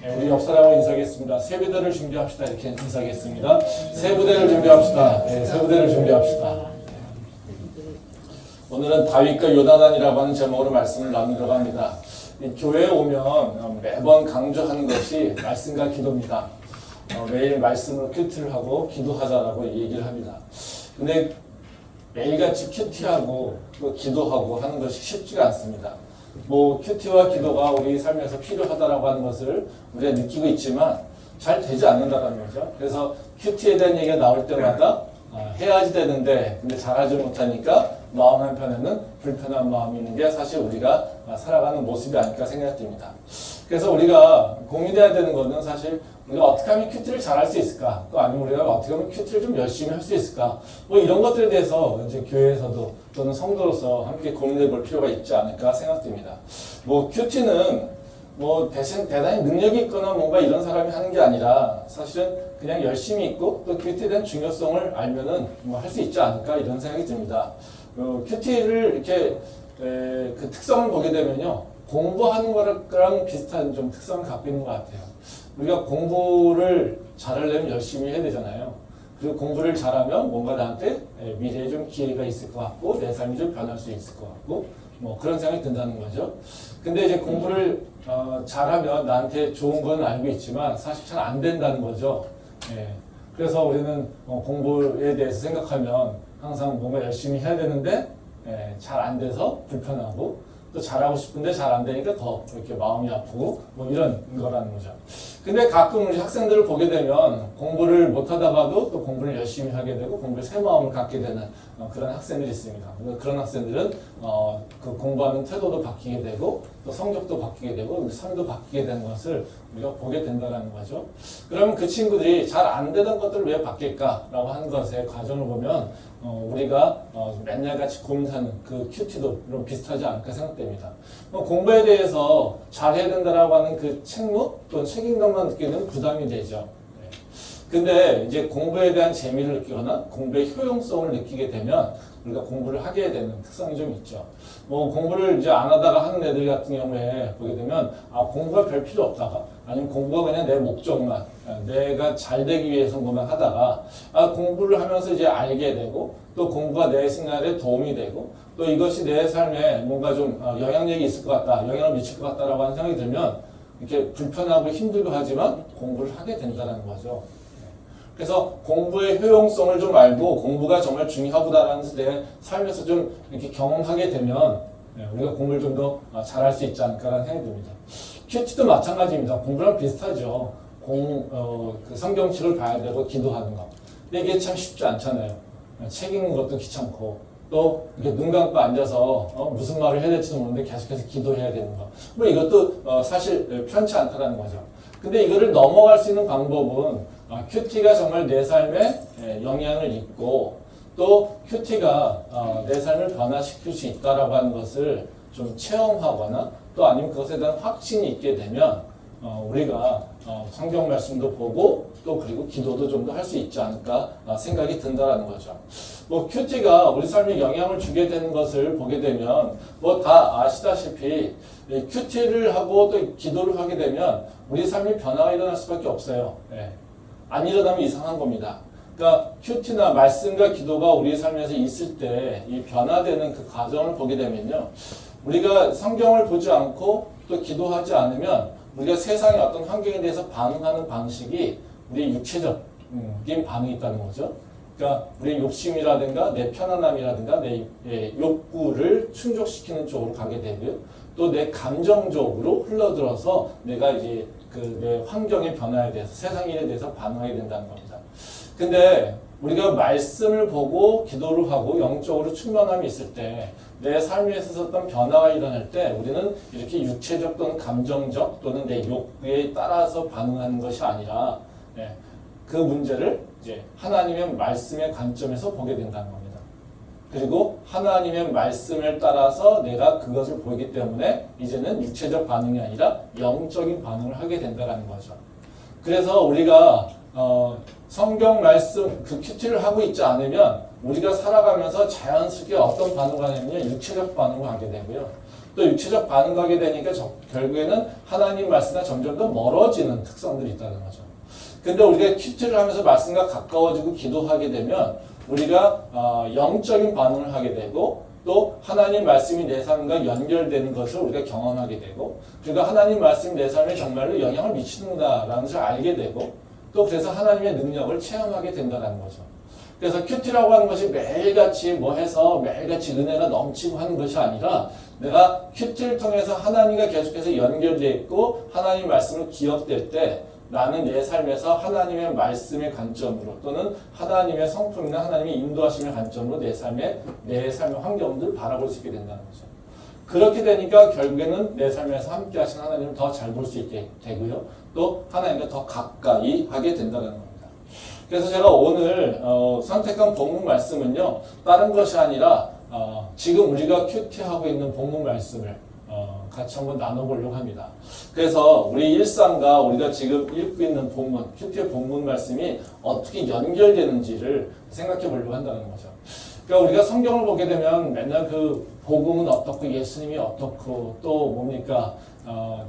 우리 옆사람하고 인사하겠습니다. 세 부대를 준비합시다. 이렇게 인사하겠습니다. 세 부대를 준비합시다. 세 부대를 준비합시다. 오늘은 다윗과 요나단이라고 하는 제목으로 말씀을 나누려고 합니다. 교회에 오면 매번 강조하는 것이 말씀과 기도입니다. 매일 말씀으로 큐티를 하고 기도하자라고 얘기를 합니다. 근데 매일같이 큐티하고 또 기도하고 하는 것이 쉽지가 않습니다. 큐티와 기도가 우리 삶에서 필요하다라고 하는 것을 우리가 느끼고 있지만 잘 되지 않는다는 거죠. 그래서 큐티에 대한 얘기가 나올 때마다 해야지 되는데 근데 잘하지 못하니까 마음 한편에는 불편한 마음이 있는 게 사실 우리가 살아가는 모습이 아닐까 생각됩니다. 그래서 우리가 고민해야 되는 것은 사실 우리가 어떻게 하면 큐티를 잘할 수 있을까? 또 아니면 우리가 어떻게 하면 큐티를 좀 열심히 할 수 있을까? 이런 것들에 대해서 이제 교회에서도 또는 성도로서 함께 고민해 볼 필요가 있지 않을까 생각됩니다. 큐티는 대단히 능력이 있거나 뭔가 이런 사람이 하는 게 아니라 사실은 그냥 열심히 있고 또 큐티에 대한 중요성을 알면은 할 수 있지 않을까 이런 생각이 듭니다. 큐티를 이렇게 그 특성을 보게 되면요. 공부하는 거랑 비슷한 좀 특성을 갖고 있는 것 같아요. 우리가 공부를 잘하려면 열심히 해야 되잖아요. 그리고 공부를 잘하면 뭔가 나한테 미래에 좀 기회가 있을 것 같고 내 삶이 좀 변할 수 있을 것 같고 그런 생각이 든다는 거죠. 근데 이제 공부를 잘하면 나한테 좋은 건 알고 있지만 사실 잘 안 된다는 거죠. 그래서 우리는 공부에 대해서 생각하면 항상 뭔가 열심히 해야 되는데 잘 안 돼서 불편하고 또 잘하고 싶은데 잘 안 되니까 더 이렇게 마음이 아프고 이런 거라는 거죠. 근데 가끔 우리 학생들을 보게 되면 공부를 못 하다가도 또 공부를 열심히 하게 되고 공부에 새 마음을 갖게 되는 그런 학생들이 있습니다. 그런 학생들은 그 공부하는 태도도 바뀌게 되고 또 성적도 바뀌게 되고 삶도 바뀌게 되는 것을 우리가 보게 된다는 거죠. 그러면 그 친구들이 잘 안 되던 것들을 왜 바뀔까라고 하는 것의 과정을 보면 우리가 맨날 같이 고민하는 그 큐티도 좀 비슷하지 않을까 생각됩니다. 공부에 대해서 잘해야 된다라고 하는 그 책무 또는 책임감만 느끼는 부담이 되죠. 근데 이제 공부에 대한 재미를 느끼거나 공부의 효용성을 느끼게 되면 우리가 공부를 하게 되는 특성이 좀 있죠. 공부를 이제 안 하다가 하는 애들 같은 경우에 보게 되면 공부가 별 필요 없다가 아니면 공부가 그냥 내 목적만 내가 잘 되기 위해서 뭐만 하다가 공부를 하면서 이제 알게 되고 또 공부가 내 생활에 도움이 되고 또 이것이 내 삶에 뭔가 좀 영향력이 있을 것 같다, 영향을 미칠 것 같다라고 하는 생각이 들면 이렇게 불편하고 힘들고 하지만 공부를 하게 된다는 거죠. 그래서 공부의 효용성을 좀 알고 공부가 정말 중요하다라는 것을 내 삶에서 좀 이렇게 경험하게 되면 우리가 공부를 좀 더 잘할 수 있지 않을까라는 생각이 듭니다. 큐티도 마찬가지입니다. 공부랑 비슷하죠. 그 성경책을 봐야 되고 기도하는 거. 근데 이게 참 쉽지 않잖아요. 책 읽는 것도 귀찮고 또 이렇게 눈 감고 앉아서 무슨 말을 해야 될지도 모르는데 계속해서 기도해야 되는 거. 이것도 사실 편치 않다라는 거죠. 근데 이거를 넘어갈 수 있는 방법은 큐티가 정말 내 삶에 영향을 있고 또 큐티가 내 삶을 변화시킬 수 있다라고 하는 것을 좀 체험하거나 또 아니면 그것에 대한 확신이 있게 되면 우리가 성경 말씀도 보고 또 그리고 기도도 좀 더 할 수 있지 않을까 생각이 든다라는 거죠. 큐티가 우리 삶에 영향을 주게 되는 것을 보게 되면 다 아시다시피 큐티를 하고 또 기도를 하게 되면 우리 삶의 변화가 일어날 수밖에 없어요. 안 일어나면 이상한 겁니다. 그러니까 큐티나 말씀과 기도가 우리 삶에서 있을 때 이 변화되는 그 과정을 보게 되면요. 우리가 성경을 보지 않고 또 기도하지 않으면 우리가 세상의 어떤 환경에 대해서 반응하는 방식이 우리의 육체적인 반응이 있다는 거죠. 그러니까 우리의 욕심이라든가 내 편안함이라든가 내 욕구를 충족시키는 쪽으로 가게 되고요. 또 내 감정적으로 흘러들어서 내가 이제 내 환경의 변화에 대해서 세상 일에 대해서 반응하게 된다는 겁니다. 근데 우리가 말씀을 보고 기도를 하고 영적으로 충만함이 있을 때 내 삶에 있어서 어떤 변화가 일어날 때 우리는 이렇게 육체적 또는 감정적 또는 내 욕구에 따라서 반응하는 것이 아니라 그 문제를 이제 하나님의 말씀의 관점에서 보게 된다는 겁니다. 그리고 하나님의 말씀을 따라서 내가 그것을 보기 때문에 이제는 육체적 반응이 아니라 영적인 반응을 하게 된다는 거죠. 그래서 우리가 성경 말씀 그 큐티를 하고 있지 않으면 우리가 살아가면서 자연스럽게 어떤 반응을 하냐면요. 육체적 반응을 하게 되고요. 또 육체적 반응을 하게 되니까 결국에는 하나님 말씀과 점점 더 멀어지는 특성들이 있다는 거죠. 근데 우리가 큐티를 하면서 말씀과 가까워지고 기도하게 되면 우리가 영적인 반응을 하게 되고 또 하나님 말씀이 내 삶과 연결되는 것을 우리가 경험하게 되고 그리고 하나님 말씀이 내 삶에 정말로 영향을 미치는다라는 것을 알게 되고 또 그래서 하나님의 능력을 체험하게 된다는 거죠. 그래서 큐티라고 하는 것이 매일같이 뭐 해서 매일같이 은혜가 넘치고 하는 것이 아니라 내가 큐티를 통해서 하나님과 계속해서 연결되어 있고 하나님 말씀을 기억될 때 나는 내 삶에서 하나님의 말씀의 관점으로 또는 하나님의 성품이나 하나님의 인도하심의 관점으로 내 삶의 환경들을 바라볼 수 있게 된다는 거죠. 그렇게 되니까 결국에는 내 삶에서 함께 하신 하나님을 더 잘 볼 수 있게 되고요. 또 하나님과 더 가까이 하게 된다는 겁니다. 그래서 제가 오늘 선택한 본문 말씀은요. 다른 것이 아니라 지금 우리가 큐티하고 있는 본문 말씀을 같이 한번 나눠보려고 합니다. 그래서 우리 일상과 우리가 지금 읽고 있는 본문, 큐티의 본문 말씀이 어떻게 연결되는지를 생각해 보려고 한다는 거죠. 그러니까 우리가 성경을 보게 되면 맨날 그 복음은 어떻고 예수님이 어떻고 또 뭡니까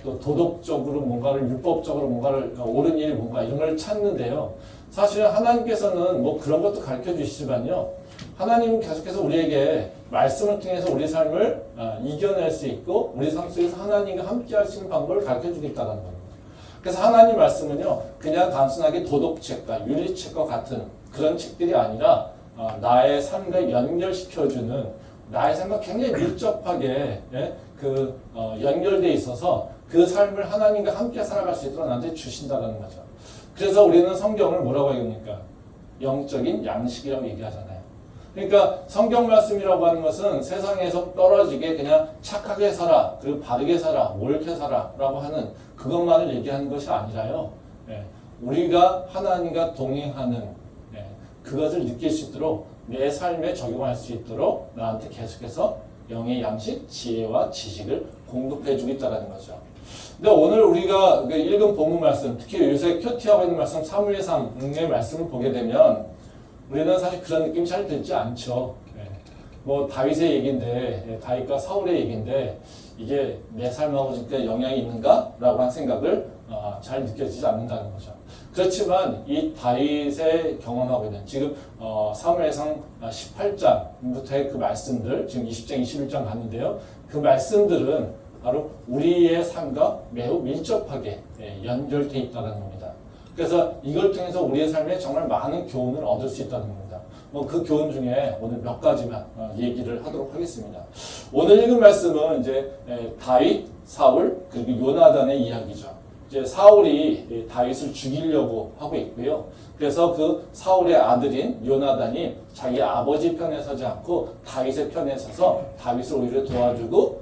또 도덕적으로 뭔가를 율법적으로 뭔가를 옳은 일이 뭔가 이런 걸 찾는데요. 사실은 하나님께서는 뭐 그런 것도 가르쳐 주시지만요. 하나님은 계속해서 우리에게 말씀을 통해서 우리 삶을 이겨낼 수 있고 우리 삶 속에서 하나님과 함께 할 수 있는 방법을 가르쳐 주겠다는 겁니다. 그래서 하나님 말씀은요. 그냥 단순하게 도덕책과 윤리책과 같은 그런 책들이 아니라 나의 삶과 연결시켜주는 나의 삶과 굉장히 밀접하게 연결되어 있어서 그 삶을 하나님과 함께 살아갈 수 있도록 나한테 주신다는 거죠. 그래서 우리는 성경을 뭐라고 얘기합니까? 영적인 양식이라고 얘기하잖아요. 그러니까 성경 말씀이라고 하는 것은 세상에서 떨어지게 그냥 착하게 살아, 그리고 바르게 살아, 옳게 살아 라고 하는 그것만을 얘기하는 것이 아니라요. 우리가 하나님과 동행하는 그것을 느낄 수 있도록 내 삶에 적용할 수 있도록 나한테 계속해서 영의 양식, 지혜와 지식을 공급해 주고 있다는 거죠. 근데 오늘 우리가 읽은 본문 말씀, 특히 요새 큐티하고 있는 말씀 사무엘상의 말씀을 보게 되면 우리는 사실 그런 느낌이 잘 들지 않죠. 뭐 다윗의 얘기인데 다윗과 사울의 얘기인데 이게 내 삶하고 진짜 영향이 있는가? 라고 한 생각을 잘 느껴지지 않는다는 거죠. 그렇지만 이 다윗의 경험하고 있는 지금 사무엘상 18장부터의 그 말씀들 지금 20장, 21장 갔는데요. 그 말씀들은 바로 우리의 삶과 매우 밀접하게 연결되어 있다는 겁니다. 그래서 이걸 통해서 우리의 삶에 정말 많은 교훈을 얻을 수 있다는 겁니다. 뭐 그 교훈 중에 오늘 몇 가지만 얘기를 하도록 하겠습니다. 오늘 읽은 말씀은 이제 다윗, 사울 그리고 요나단의 이야기죠. 이제 사울이 다윗을 죽이려고 하고 있고요. 그래서 그 사울의 아들인 요나단이 자기 아버지 편에 서지 않고 다윗의 편에 서서 다윗을 오히려 도와주고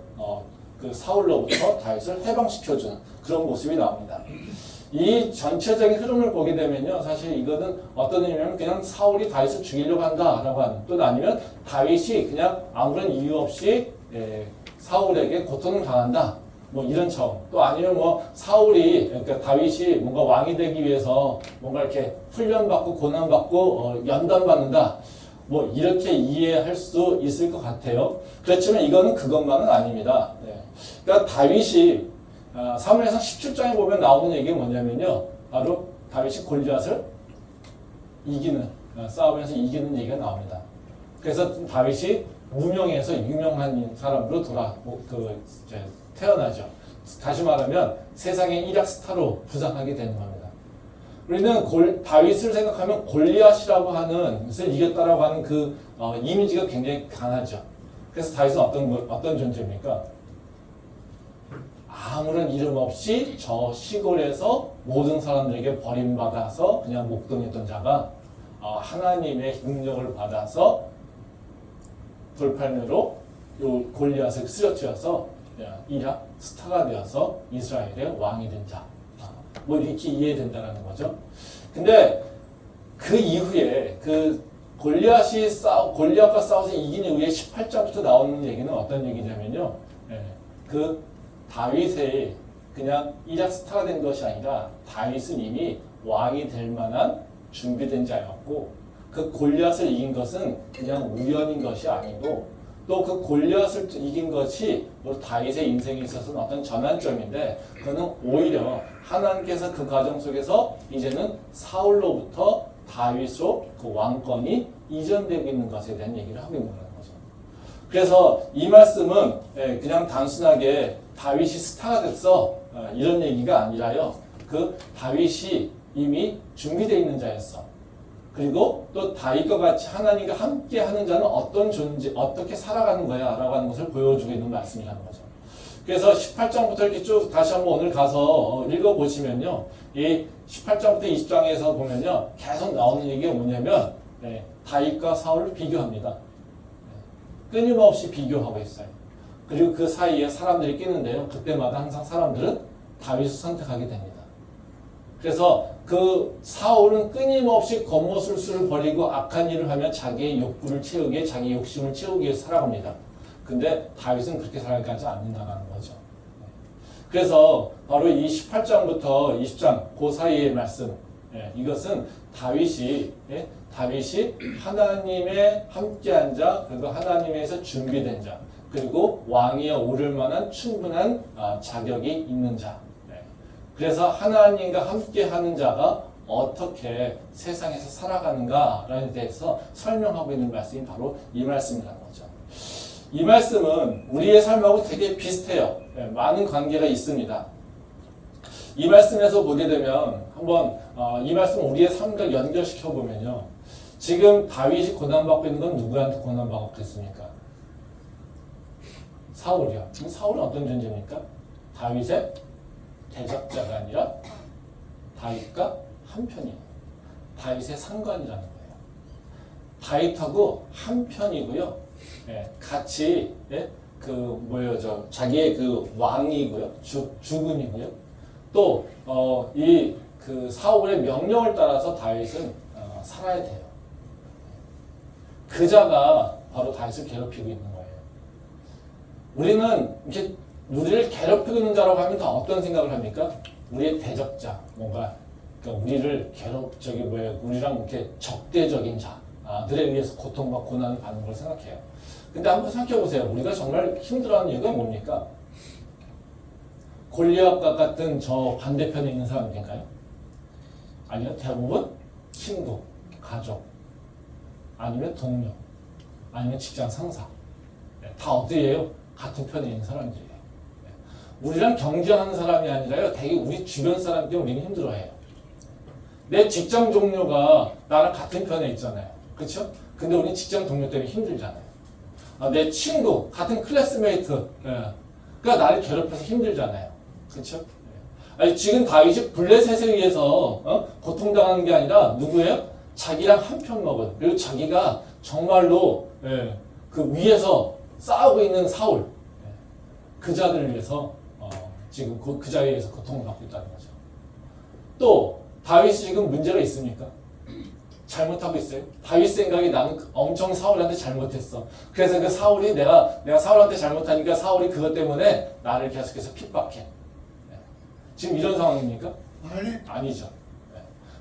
그 사울로부터 다윗을 해방시켜주는 그런 모습이 나옵니다. 이 전체적인 흐름을 보게 되면요. 사실 이거는 어떤 의미냐면 그냥 사울이 다윗을 죽이려고 한다라고 하는 또 아니면 다윗이 그냥 아무런 이유 없이 사울에게 고통을 당한다. 뭐 이런 차원. 또 아니면 뭐 사울이 그러니까 다윗이 뭔가 왕이 되기 위해서 뭔가 이렇게 훈련받고 고난받고 연단받는다. 뭐 이렇게 이해할 수 있을 것 같아요. 그렇지만 이거는 그것만은 아닙니다. 그러니까 다윗이 사무엘상 17장에 보면 나오는 얘기가 뭐냐면요. 바로 다윗이 골리앗을 이기는 싸움에서 이기는 얘기가 나옵니다. 그래서 다윗이 무명에서 유명한 사람으로 태어나죠. 다시 말하면 세상의 일약 스타로 부상하게 되는 겁니다. 우리는 다윗을 생각하면 골리앗이라고 하는 것을 이겼다라고 하는 그 이미지가 굉장히 강하죠. 그래서 다윗은 어떤 존재입니까? 아무런 이름 없이 저 시골에서 모든 사람들에게 버림받아서 그냥 목동했던 자가 하나님의 능력을 받아서 돌팔매로 요 골리앗을 쓰러뜨려서 일약 스타가 되어서 이스라엘의 왕이 된 자. 뭐 이렇게 이해된다는 거죠. 근데 그 이후에 그 골리앗과 싸워서 이긴 이후에 18장부터 나오는 얘기는 어떤 얘기냐면요. 그 다윗의 그냥 일약 스타가 된 것이 아니라 다윗은 이미 왕이 될 만한 준비된 자였고 그 골리앗을 이긴 것은 그냥 우연인 것이 아니고 또 그 골리앗을 이긴 것이 우리 다윗의 인생에 있어서는 어떤 전환점인데 그거는 오히려 하나님께서 그 과정 속에서 이제는 사울로부터 다윗으로 그 왕권이 이전되고 있는 것에 대한 얘기를 하고 있는 거죠. 그래서 이 말씀은 그냥 단순하게 다윗이 스타가 됐어 이런 얘기가 아니라요. 그 다윗이 이미 준비되어 있는 자였어. 그리고 또 다윗과 같이 하나님과 함께 하는 자는 어떤 존재, 어떻게 살아가는 거야 라고 하는 것을 보여주고 있는 말씀이라는 거죠. 그래서 18장부터 이렇게 쭉 다시 한번 오늘 가서 읽어보시면요. 이 18장부터 20장에서 보면요. 계속 나오는 얘기가 뭐냐면 다윗과 사울을 비교합니다. 끊임없이 비교하고 있어요. 그리고 그 사이에 사람들이 끼는데요. 그때마다 항상 사람들은 다윗을 선택하게 됩니다. 그래서 그 사울은 끊임없이 겉모술수를 버리고 악한 일을 하며 자기의 욕구를 채우기에 자기 욕심을 채우기 위해 살아갑니다. 근데 다윗은 그렇게 살아가지 않는다는 거죠. 그래서 바로 이 18장부터 20장 그 사이의 말씀 이것은 다윗이 하나님의 함께한 자 그리고 하나님에서 준비된 자 그리고 왕위에 오를 만한 충분한 자격이 있는 자 그래서 하나님과 함께하는 자가 어떻게 세상에서 살아가는가에 대해서 설명하고 있는 말씀이 바로 이 말씀이라는 거죠. 이 말씀은 우리의 삶하고 되게 비슷해요. 많은 관계가 있습니다. 이 말씀에서 보게 되면 한번 이 말씀 우리의 삶과 연결시켜 보면요. 지금 다윗이 고난받고 있는 건 누구한테 고난받았겠습니까? 사울이요. 사울은 어떤 존재입니까? 다윗의 대적자가 아니라 다윗과 한편이에요. 다윗의 상관이라는 거예요. 다윗하고 한편이고요. 같이 자기의 그 왕이고요, 주군이고요. 또 이 그 사울의 명령을 따라서 다윗은 살아야 돼요. 그 자가 바로 다윗을 괴롭히고 있는 거예요. 우리는 이렇게 우리를 괴롭히고 있는 자라고 하면 다 어떤 생각을 합니까? 우리의 대적자, 뭔가 그러니까 우리를 우리랑 이렇게 적대적인 자들에 의해서 고통과 고난을 받는 걸 생각해요. 근데 한번 생각해 보세요. 우리가 정말 힘들어하는 이유가 뭡니까? 골리앗과 같은 저 반대편에 있는 사람들인가요? 아니요, 대부분 친구, 가족, 아니면 동료, 아니면 직장 상사. 다 어디예요? 같은 편에 있는 사람들이에요. 우리랑 경쟁하는 사람이 아니라요. 되게 우리 주변 사람 때문에 우리는 힘들어해요. 내 직장 동료가 나랑 같은 편에 있잖아요. 그렇죠? 근데 우리 직장 동료 때문에 힘들잖아요. 내 친구, 같은 클래스메이트가 나를 괴롭혀서 힘들잖아요. 그렇죠? 아니, 지금 다윗이 블레셋에 의해서 고통당하는 게 아니라 누구예요? 자기랑 한편 먹은 그리고 자기가 정말로 그 위에서 싸우고 있는 사울 그 자들을 위해서 지금 그 자리에 의해서 고통을 받고 있다는 거죠. 또 다윗이 지금 문제가 있습니까? 잘못하고 있어요. 다윗 생각이 나는 엄청 사울한테 잘못했어. 그래서 그 사울이 내가 사울한테 잘못하니까 사울이 그것 때문에 나를 계속해서 핍박해. 지금 이런 상황입니까? 아니죠.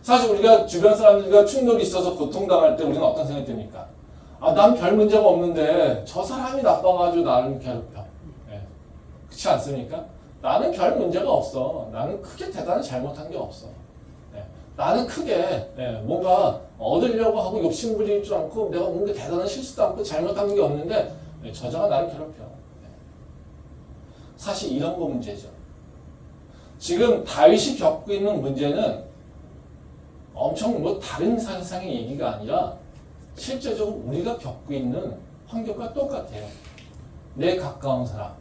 사실 우리가 주변 사람들과 충돌이 있어서 고통당할 때 우리는 어떤 생각이 듭니까? 난 별 문제가 없는데 저 사람이 나빠가지고 나를 괴롭혀. 그렇지 않습니까? 나는 별 문제가 없어. 나는 크게 대단히 잘못한 게 없어. 나는 크게 뭔가 얻으려고 하고 욕심부리지 않고 내가 뭔가 대단한 실수도 않고 잘못한 게 없는데 저자가 나를 괴롭혀. 사실 이런 거 문제죠. 지금 다윗이 겪고 있는 문제는 엄청 다른 세상의 얘기가 아니라 실제적으로 우리가 겪고 있는 환경과 똑같아요. 내 가까운 사람,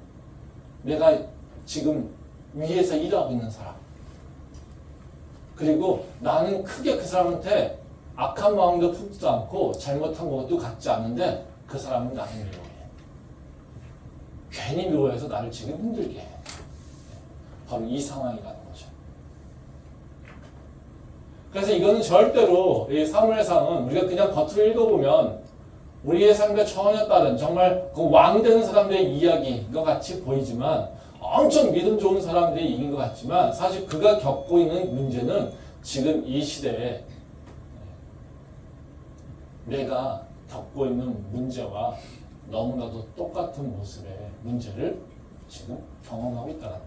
내가 지금 위에서 일하고 있는 사람, 그리고 나는 크게 그 사람한테 악한 마음도 품지도 않고 잘못한 것도 같지 않은데 그 사람은 나를 미워해. 괜히 미워해서 나를 지금 힘들게 해. 바로 이 상황이라는 거죠. 그래서 이거는 절대로 이 사무엘상은 우리가 그냥 겉으로 읽어보면 우리의 삶과 전혀 다른 정말 그 왕 되는 사람들의 이야기가 같이 보이지만 엄청 믿음 좋은 사람들이 이긴 것 같지만 사실 그가 겪고 있는 문제는 지금 이 시대에 내가 겪고 있는 문제와 너무나도 똑같은 모습의 문제를 지금 경험하고 있다는 거예요.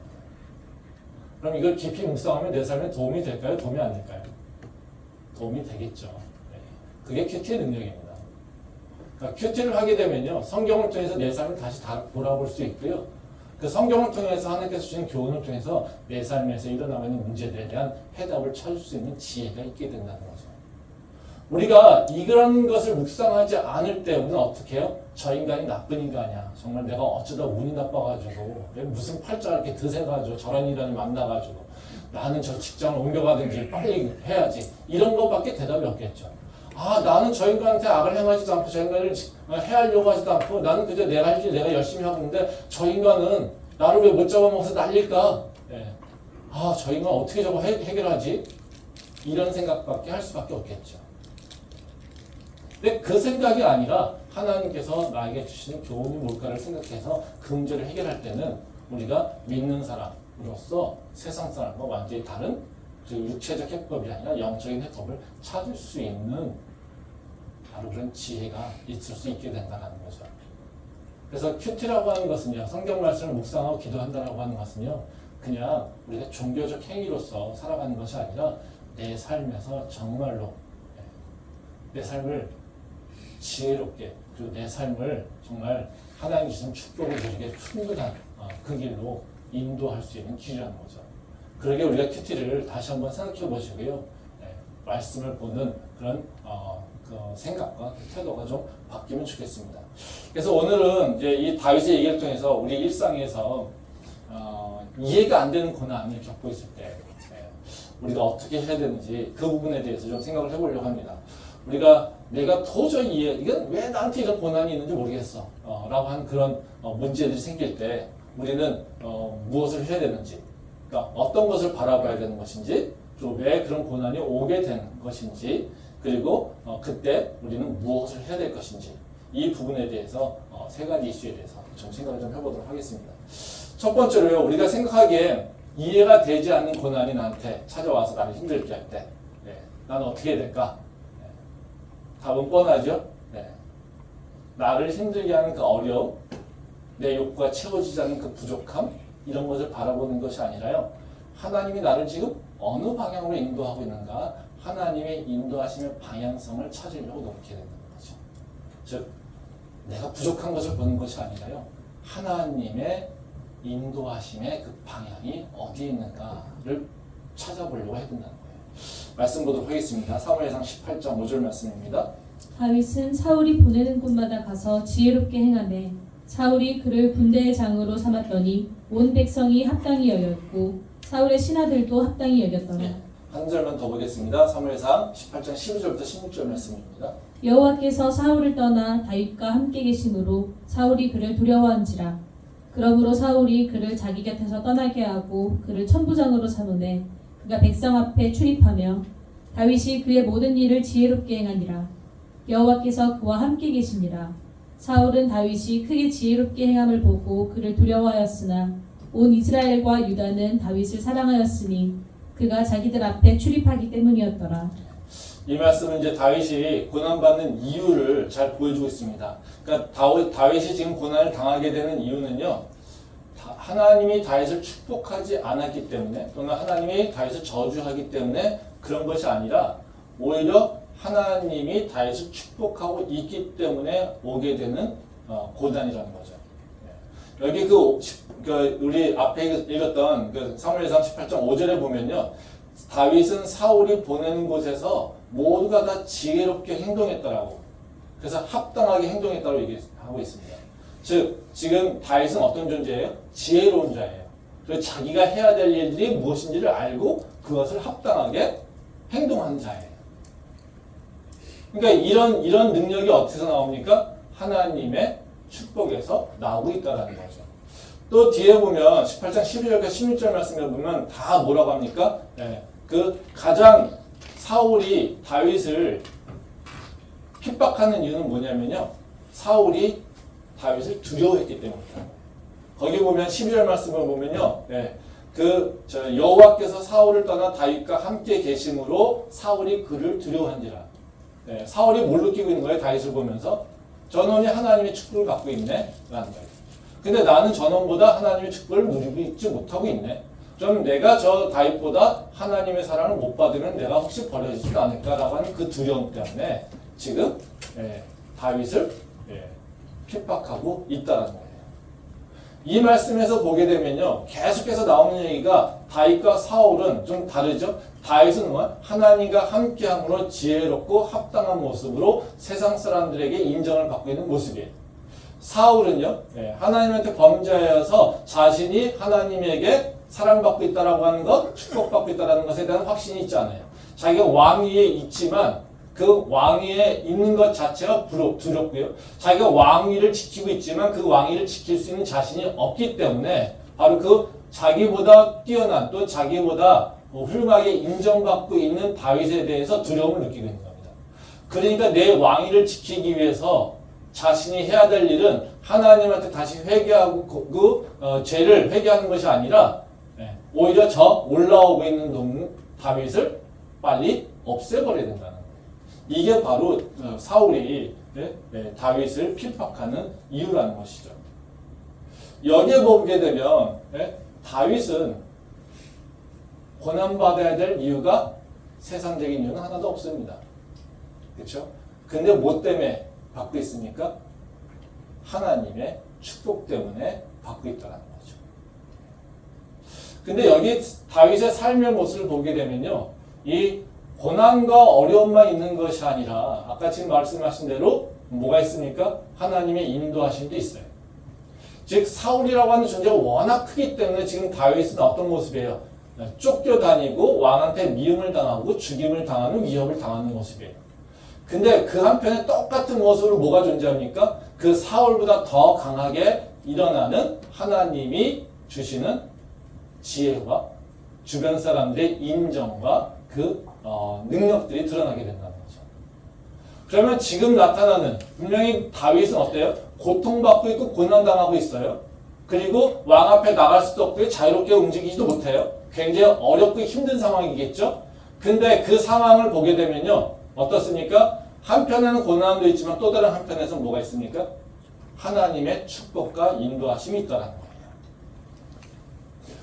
그럼 이걸 깊이 묵상하면 내 삶에 도움이 될까요? 도움이 안 될까요? 도움이 되겠죠. 네. 그게 큐티의 능력입니다. 그러니까 큐티를 하게 되면요, 성경을 통해서 내 삶을 다시 돌아볼 수 있고요. 그 성경을 통해서 하나님께서 주신 교훈을 통해서 내 삶에서 일어나고 있는 문제들에 대한 해답을 찾을 수 있는 지혜가 있게 된다는 거죠. 우리가 이런 것을 묵상하지 않을 때 우리는 어떻게 해요? 저 인간이 나쁜 인간이야. 정말 내가 어쩌다 운이 나빠가지고 무슨 팔자 이렇게 드세가지고 저런 인간을 만나가지고 나는 저 직장을 옮겨가든지 빨리 해야지. 이런 것밖에 대답이 없겠죠. 아, 나는 저 인간한테 악을 행하지도 않고 저 인간을 해하려고 하지도 않고 나는 그저 내가 할 일 내가 열심히 하고 있는데 저 인간은 나를 왜 못 잡아먹어서 난릴까? 예. 아, 저 인간 어떻게 저거 해결하지? 이런 생각밖에 할 수밖에 없겠죠. 근데 그 생각이 아니라 하나님께서 나에게 주시는 교훈이 뭘까를 생각해서 그 문제를 해결할 때는 우리가 믿는 사람으로서 세상 사람과 완전히 다른 육체적 해법이 아니라 영적인 해법을 찾을 수 있는 바로 그런 지혜가 있을 수 있게 된다는 거죠. 그래서 큐티라고 하는 것은요, 성경 말씀을 묵상하고 기도한다라고 하는 것은요, 그냥 우리가 종교적 행위로서 살아가는 것이 아니라 내 삶에서 정말로 내 삶을 지혜롭게, 그리고 내 삶을 정말 하나님 주신 축복을 누리게 충분한 그 길로 인도할 수 있는 길이라는 거죠. 그러게 우리가 큐티를 다시 한번 생각해 보시고요. 말씀을 보는 그런 그 생각과 그 태도가 좀 바뀌면 좋겠습니다. 그래서 오늘은 이제 이 다윗의 얘기를 통해서 우리 일상에서 이해가 안 되는 고난을 겪고 있을 때 우리가 어떻게 해야 되는지 그 부분에 대해서 좀 생각을 해보려고 합니다. 우리가 내가 도저히 이건 왜 나한테 이런 고난이 있는지 모르겠어 라고 하는 그런 문제들이 생길 때 우리는 무엇을 해야 되는지, 그러니까 어떤 것을 바라봐야 되는 것인지, 또 왜 그런 고난이 오게 된 것인지, 그리고 그때 우리는 무엇을 해야 될 것인지, 이 부분에 대해서 세 가지 이슈에 대해서 좀 생각을 좀 해보도록 하겠습니다. 첫 번째로요, 우리가 생각하기에 이해가 되지 않는 고난이 나한테 찾아와서 나를 힘들게 할 때 나는 어떻게 해야 될까? 답은 뻔하죠. 나를 힘들게 하는 그 어려움, 내 욕구가 채워지지 않는 그 부족함, 이런 것을 바라보는 것이 아니라요, 하나님이 나를 지금 어느 방향으로 인도하고 있는가, 하나님의 인도하심의 방향성을 찾으려고 노력해야 된다는 거죠. 즉, 내가 부족한 것을 보는 것이 아니라요, 하나님의 인도하심의 그 방향이 어디에 있는가를 찾아보려고 해야 된다는 거예요. 말씀 보도록 하겠습니다. 사무엘상 18장 5절 말씀입니다. 다윗은 사울이 보내는 곳마다 가서 지혜롭게 행하매 사울이 그를 군대의 장으로 삼았더니 온 백성이 합당히 여겼고 사울의 신하들도 합당히 여겼더라. 한 절만 더 보겠습니다. 사무엘상 18장 12절부터 16절 말씀입니다. 여호와께서 사울을 떠나 다윗과 함께 계심으로 사울이 그를 두려워한지라. 그러므로 사울이 그를 자기 곁에서 떠나게 하고 그를 천부장으로 삼으매 그가 백성 앞에 출입하며 다윗이 그의 모든 일을 지혜롭게 행하니라. 여호와께서 그와 함께 계시니라. 사울은 다윗이 크게 지혜롭게 행함을 보고 그를 두려워하였으나 온 이스라엘과 유다는 다윗을 사랑하였으니 그가 자기들 앞에 출입하기 때문이었더라. 이 말씀은 이제 다윗이 고난받는 이유를 잘 보여주고 있습니다. 그러니까 다윗이 지금 고난을 당하게 되는 이유는요, 하나님이 다윗을 축복하지 않았기 때문에, 또는 하나님이 다윗을 저주하기 때문에 그런 것이 아니라 오히려 하나님이 다윗을 축복하고 있기 때문에 오게 되는 고난이라는 거죠. 여기 우리 앞에 읽었던 그 사무엘상 18장 5절에 보면요, 다윗은 사울이 보내는 곳에서 모두가 다 지혜롭게 행동했다라고, 그래서 합당하게 행동했다고 얘기하고 있습니다. 즉, 지금 다윗은 어떤 존재예요? 지혜로운 자예요. 그래서 자기가 해야 될 일들이 무엇인지를 알고 그것을 합당하게 행동하는 자예요. 그러니까 이런 능력이 어디서 나옵니까? 하나님의 축복에서 나오고 있다는 거죠. 또 뒤에 보면 18장 12절과 16절 말씀에 보면 다 뭐라고 합니까? 그 가장 사울이 다윗을 핍박하는 이유는 뭐냐면요, 사울이 다윗을 두려워했기 때문입니다. 거기 보면 12절 말씀을 보면요, 여호와께서 사울을 떠나 다윗과 함께 계심으로 사울이 그를 두려워한지라. 사울이 뭘 느끼고 있는 거예요? 다윗을 보면서 전원이 하나님의 축복을 갖고 있네 라는 거예요. 근데 나는 전원보다 하나님의 축복을 누리고 있지 못하고 있네. 좀 내가 저 다윗보다 하나님의 사랑을 못 받으면 내가 혹시 버려지지 않을까라고 하는 그 두려움 때문에 지금 다윗을 핍박하고 있다는 거예요. 이 말씀에서 보게 되면요, 계속해서 나오는 얘기가 다윗과 사울은 좀 다르죠. 다윗은 하나님과 함께함으로 지혜롭고 합당한 모습으로 세상 사람들에게 인정을 받고 있는 모습이에요. 사울은요, 하나님한테 범죄하여서 자신이 하나님에게 사랑받고 있다라고 하는 것, 축복받고 있다라는 것에 대한 확신이 있지 않아요. 자기가 왕위에 있지만 그 왕위에 있는 것 자체가 두렵고요. 자기가 왕위를 지키고 있지만 그 왕위를 지킬 수 있는 자신이 없기 때문에 바로 그 자기보다 뛰어난 또 자기보다 훌륭하게 인정받고 있는 다윗에 대해서 두려움을 느끼고 있는 겁니다. 그러니까 내 왕위를 지키기 위해서 자신이 해야 될 일은 하나님한테 다시 회개하고 그 죄를 회개하는 것이 아니라 오히려 저 올라오고 있는 다윗을 빨리 없애버려야 된다는 거예요. 이게 바로 사울이 다윗을 핍박하는 이유라는 것이죠. 여기에 보게 되면 다윗은 고난받아야 될 이유가 세상적인 이유는 하나도 없습니다. 그렇죠? 근데 뭐 때문에 받고 있습니까? 하나님의 축복 때문에 받고 있다는 거죠. 근데 여기 다윗의 삶의 모습을 보게 되면요, 이 고난과 어려움만 있는 것이 아니라 아까 지금 말씀하신 대로 뭐가 있습니까? 하나님의 인도하심도 있어요. 즉 사울이라고 하는 존재가 워낙 크기 때문에 지금 다윗은 어떤 모습이에요? 쫓겨다니고 왕한테 미움을 당하고 죽임을 당하는 위협을 당하는 모습이에요. 근데 그 한편에 똑같은 모습으로 뭐가 존재합니까? 그 사울보다 더 강하게 일어나는 하나님이 주시는 지혜와 주변 사람들의 인정과 그 능력들이 드러나게 된다는 거죠. 그러면 지금 나타나는 분명히 다윗은 어때요? 고통받고 있고 고난당하고 있어요. 그리고 왕 앞에 나갈 수도 없고 자유롭게 움직이지도 못해요. 굉장히 어렵고 힘든 상황이겠죠. 근데 그 상황을 보게 되면요, 어떻습니까? 한편에는 고난도 있지만 또 다른 한편에서는 뭐가 있습니까? 하나님의 축복과 인도하심이 있다는 거예요.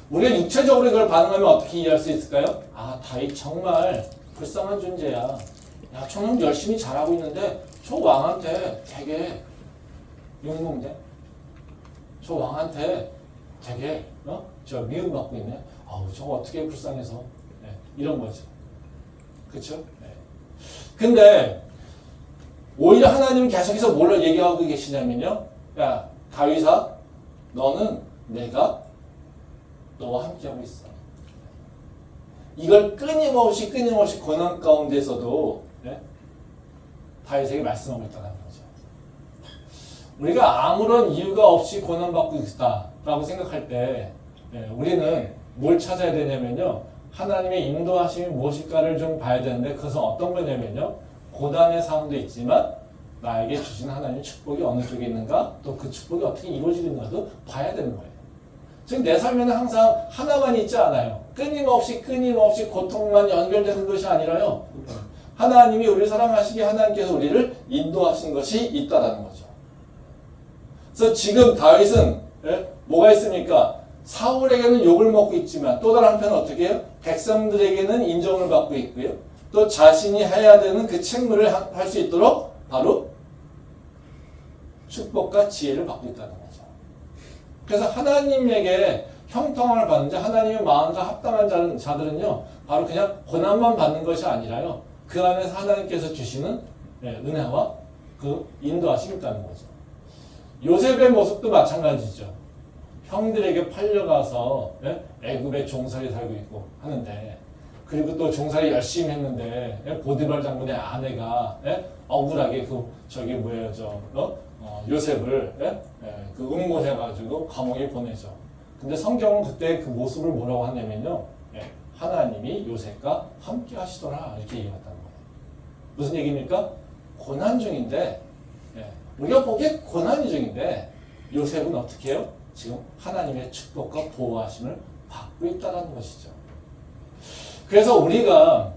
우리가 육체적으로 이걸 반응하면 어떻게 이해할 수 있을까요? 아, 다윗 정말 불쌍한 존재야. 야, 저는 열심히 잘하고 있는데 저 왕한테 되게 욕먹네. 저 왕한테 되게 저 미움받고 있네. 아우, 저거 어떻게 불쌍해서. 이런 거죠. 그렇죠? 근데 오히려 하나님은 계속해서 뭘 얘기하고 계시냐면요, 야 다윗아, 너는 내가 너와 함께하고 있어. 이걸 끊임없이 고난 가운데서도 다윗에게 말씀하고 있다는 거죠. 우리가 아무런 이유가 없이 고난받고 있다라고 생각할 때 우리는 뭘 찾아야 되냐면요, 하나님의 인도하심이 무엇일까를 좀 봐야 되는데, 그것은 어떤 거냐면요, 고난의 상황도 있지만 나에게 주신 하나님의 축복이 어느 쪽에 있는가, 또 그 축복이 어떻게 이루어지고 있는가도 봐야 되는 거예요. 즉 내 삶에는 항상 하나만 있지 않아요. 끊임없이 고통만 연결되는 것이 아니라요, 하나님이 우리를 사랑하시기에 하나님께서 우리를 인도하신 것이 있다라는 거죠. 그래서 지금 다윗은 뭐가 있습니까? 사울에게는 욕을 먹고 있지만 또 다른 한편은 어떻게 해요? 백성들에게는 인정을 받고 있고요. 또 자신이 해야 되는 그 책무를 할 수 있도록 바로 축복과 지혜를 받고 있다는 거죠. 그래서 하나님에게 형통함을 받는 자, 하나님의 마음과 합당한 자들은요, 바로 그냥 고난만 받는 것이 아니라요, 그 안에서 하나님께서 주시는 은혜와 그 인도하심이 있다는 거죠. 요셉의 모습도 마찬가지죠. 형들에게 팔려가서 애굽의 종살이 살고 있고 하는데, 그리고 또 종살이 열심히 했는데 보디발 장군의 아내가 억울하게 요셉을 그 응모해가지고 감옥에 보내죠. 근데 성경은 그때 그 모습을 뭐라고 하냐면요, 하나님이 요셉과 함께 하시더라 이렇게 얘기했다는 거예요. 무슨 얘기입니까? 고난 중인데, 우리가 보기에 고난이 중인데 요셉은 어떻게 해요? 지금 하나님의 축복과 보호하심을 받고 있다는 것이죠. 그래서 우리가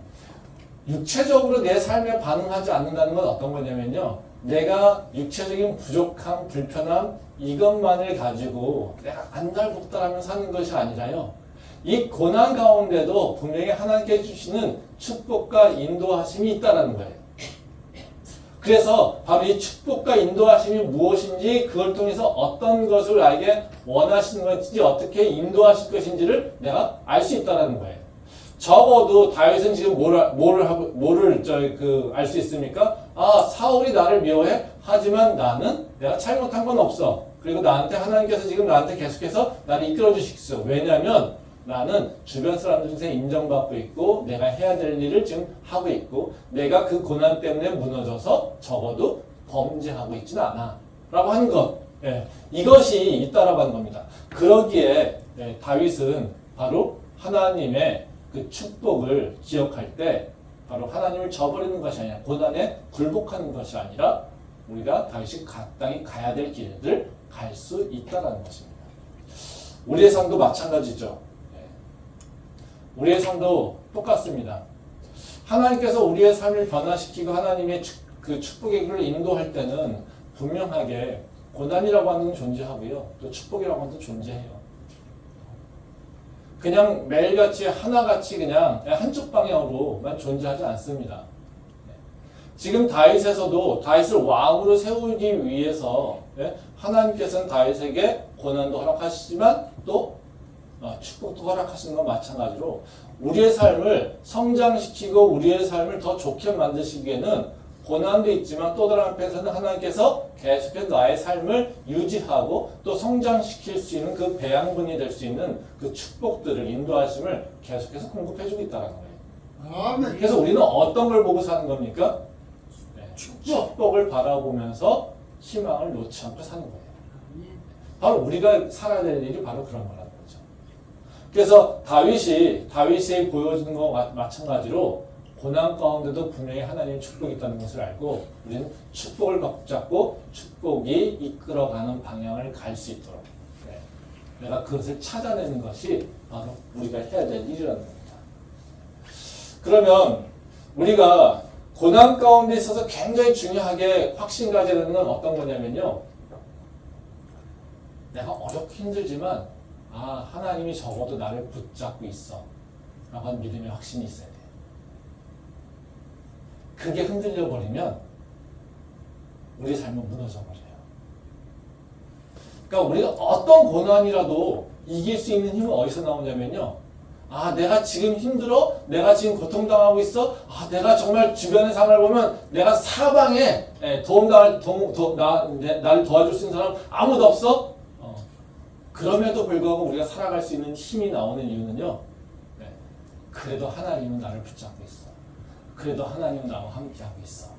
육체적으로 내 삶에 반응하지 않는다는 건 어떤 거냐면요, 내가 육체적인 부족함, 불편함 이것만을 가지고 내가 안달복달하며 사는 것이 아니라요. 이 고난 가운데도 분명히 하나님께 주시는 축복과 인도하심이 있다는 거예요. 그래서 바로 이 축복과 인도하심이 무엇인지 그걸 통해서 어떤 것을 나에게 원하시는 것인지 어떻게 인도하실 것인지를 내가 알 수 있다는 거예요. 적어도 다윗은 지금 알 수 있습니까? 아, 사울이 나를 미워해? 하지만 나는 내가 잘못한 건 없어. 그리고 나한테 하나님께서 지금 나한테 계속해서 나를 이끌어 주시겠어. 왜냐하면 나는 주변 사람들 중에 인정받고 있고 내가 해야 될 일을 지금 하고 있고 내가 그 고난 때문에 무너져서 적어도 범죄하고 있지는 않아 라고 하는 것, 이것이 있다라고 하는 겁니다. 그러기에 다윗은 바로 하나님의 그 축복을 기억할 때 바로 하나님을 저버리는 것이 아니라 고난에 굴복하는 것이 아니라 우리가 다윗이 마땅히 가야 될 길을 갈 수 있다는 것입니다. 우리의 삶도 마찬가지죠. 우리의 삶도 똑같습니다. 하나님께서 우리의 삶을 변화시키고 하나님의 그 축복의 길을 인도할 때는 분명하게 고난이라고 하는 건 존재하고요. 또 축복이라고 하는 것도 존재해요. 그냥 매일같이 하나같이 그냥 한쪽 방향으로만 존재하지 않습니다. 지금 다윗에서도 다윗을 왕으로 세우기 위해서 하나님께서는 다윗에게 고난도 허락하시지만 또 축복도 허락하시는 건 마찬가지로 우리의 삶을 성장시키고 우리의 삶을 더 좋게 만드시기에는 고난도 있지만 또 다른 한편에서는 하나님께서 계속해서 나의 삶을 유지하고 또 성장시킬 수 있는 그 배양분이 될 수 있는 그 축복들을 인도하심을 계속해서 공급해주고 있다는 거예요. 아멘. 그래서 우리는 어떤 걸 보고 사는 겁니까? 축복을 바라보면서 희망을 놓지 않고 사는 거예요. 바로 우리가 살아야 될 일이 바로 그런 거라는 거죠. 그래서 다윗이 보여주는 것과 마찬가지로 고난 가운데도 분명히 하나님의 축복이 있다는 것을 알고 우리는 축복을 붙잡고 축복이 이끌어가는 방향을 갈 수 있도록 내가 그것을 찾아내는 것이 바로 우리가 해야 될 일이라는 겁니다. 그러면 우리가 고난 가운데 있어서 굉장히 중요하게 확신 가져야 되는 건 어떤 거냐면요. 내가 어렵고 힘들지만 하나님이 적어도 나를 붙잡고 있어 라고 하는 믿음의 확신이 있어야 돼요. 그게 흔들려 버리면 우리 삶은 무너져 버려요. 그러니까 우리가 어떤 고난이라도 이길 수 있는 힘은 어디서 나오냐면요. 내가 지금 힘들어? 내가 지금 고통당하고 있어? 내가 정말 주변의 상황을 보면 내가 사방에 나를 도와줄 수 있는 사람 아무도 없어? 그럼에도 불구하고 우리가 살아갈 수 있는 힘이 나오는 이유는요. 그래도 하나님은 나를 붙잡고 있어. 그래도 하나님은 나와 함께하고 있어.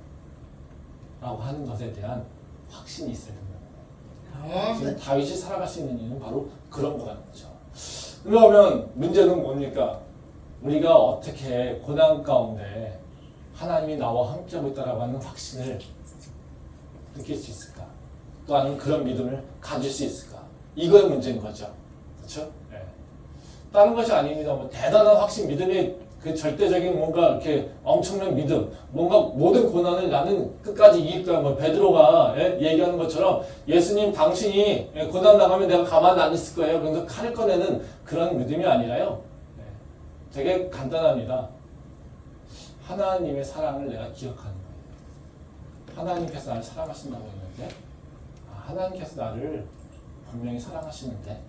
라고 하는 것에 대한 확신이 있어야 된다. 지금 다윗이 살아갈 수 있는 이유는 바로 그런 거라는 거죠. 그러면 문제는 뭡니까? 우리가 어떻게 고난 가운데 하나님이 나와 함께하고 있다라고 하는 확신을 느낄 수 있을까? 또 아니면 그런 믿음을 가질 수 있을까? 이거의 문제인 거죠. 그렇죠? 다른 것이 아닙니다. 대단한 확신, 믿음의 그 절대적인 뭔가 이렇게 엄청난 믿음, 뭔가 모든 고난을 나는 끝까지 이길 거야. 베드로가 얘기하는 것처럼 예수님 당신이 고난 당하면 내가 가만히 안 있을 거예요. 그래서 칼을 꺼내는 그런 믿음이 아니라요. 되게 간단합니다. 하나님의 사랑을 내가 기억하는 거예요. 하나님께서 나를 사랑하신다고 했는데 하나님께서 나를 분명히 사랑하시는데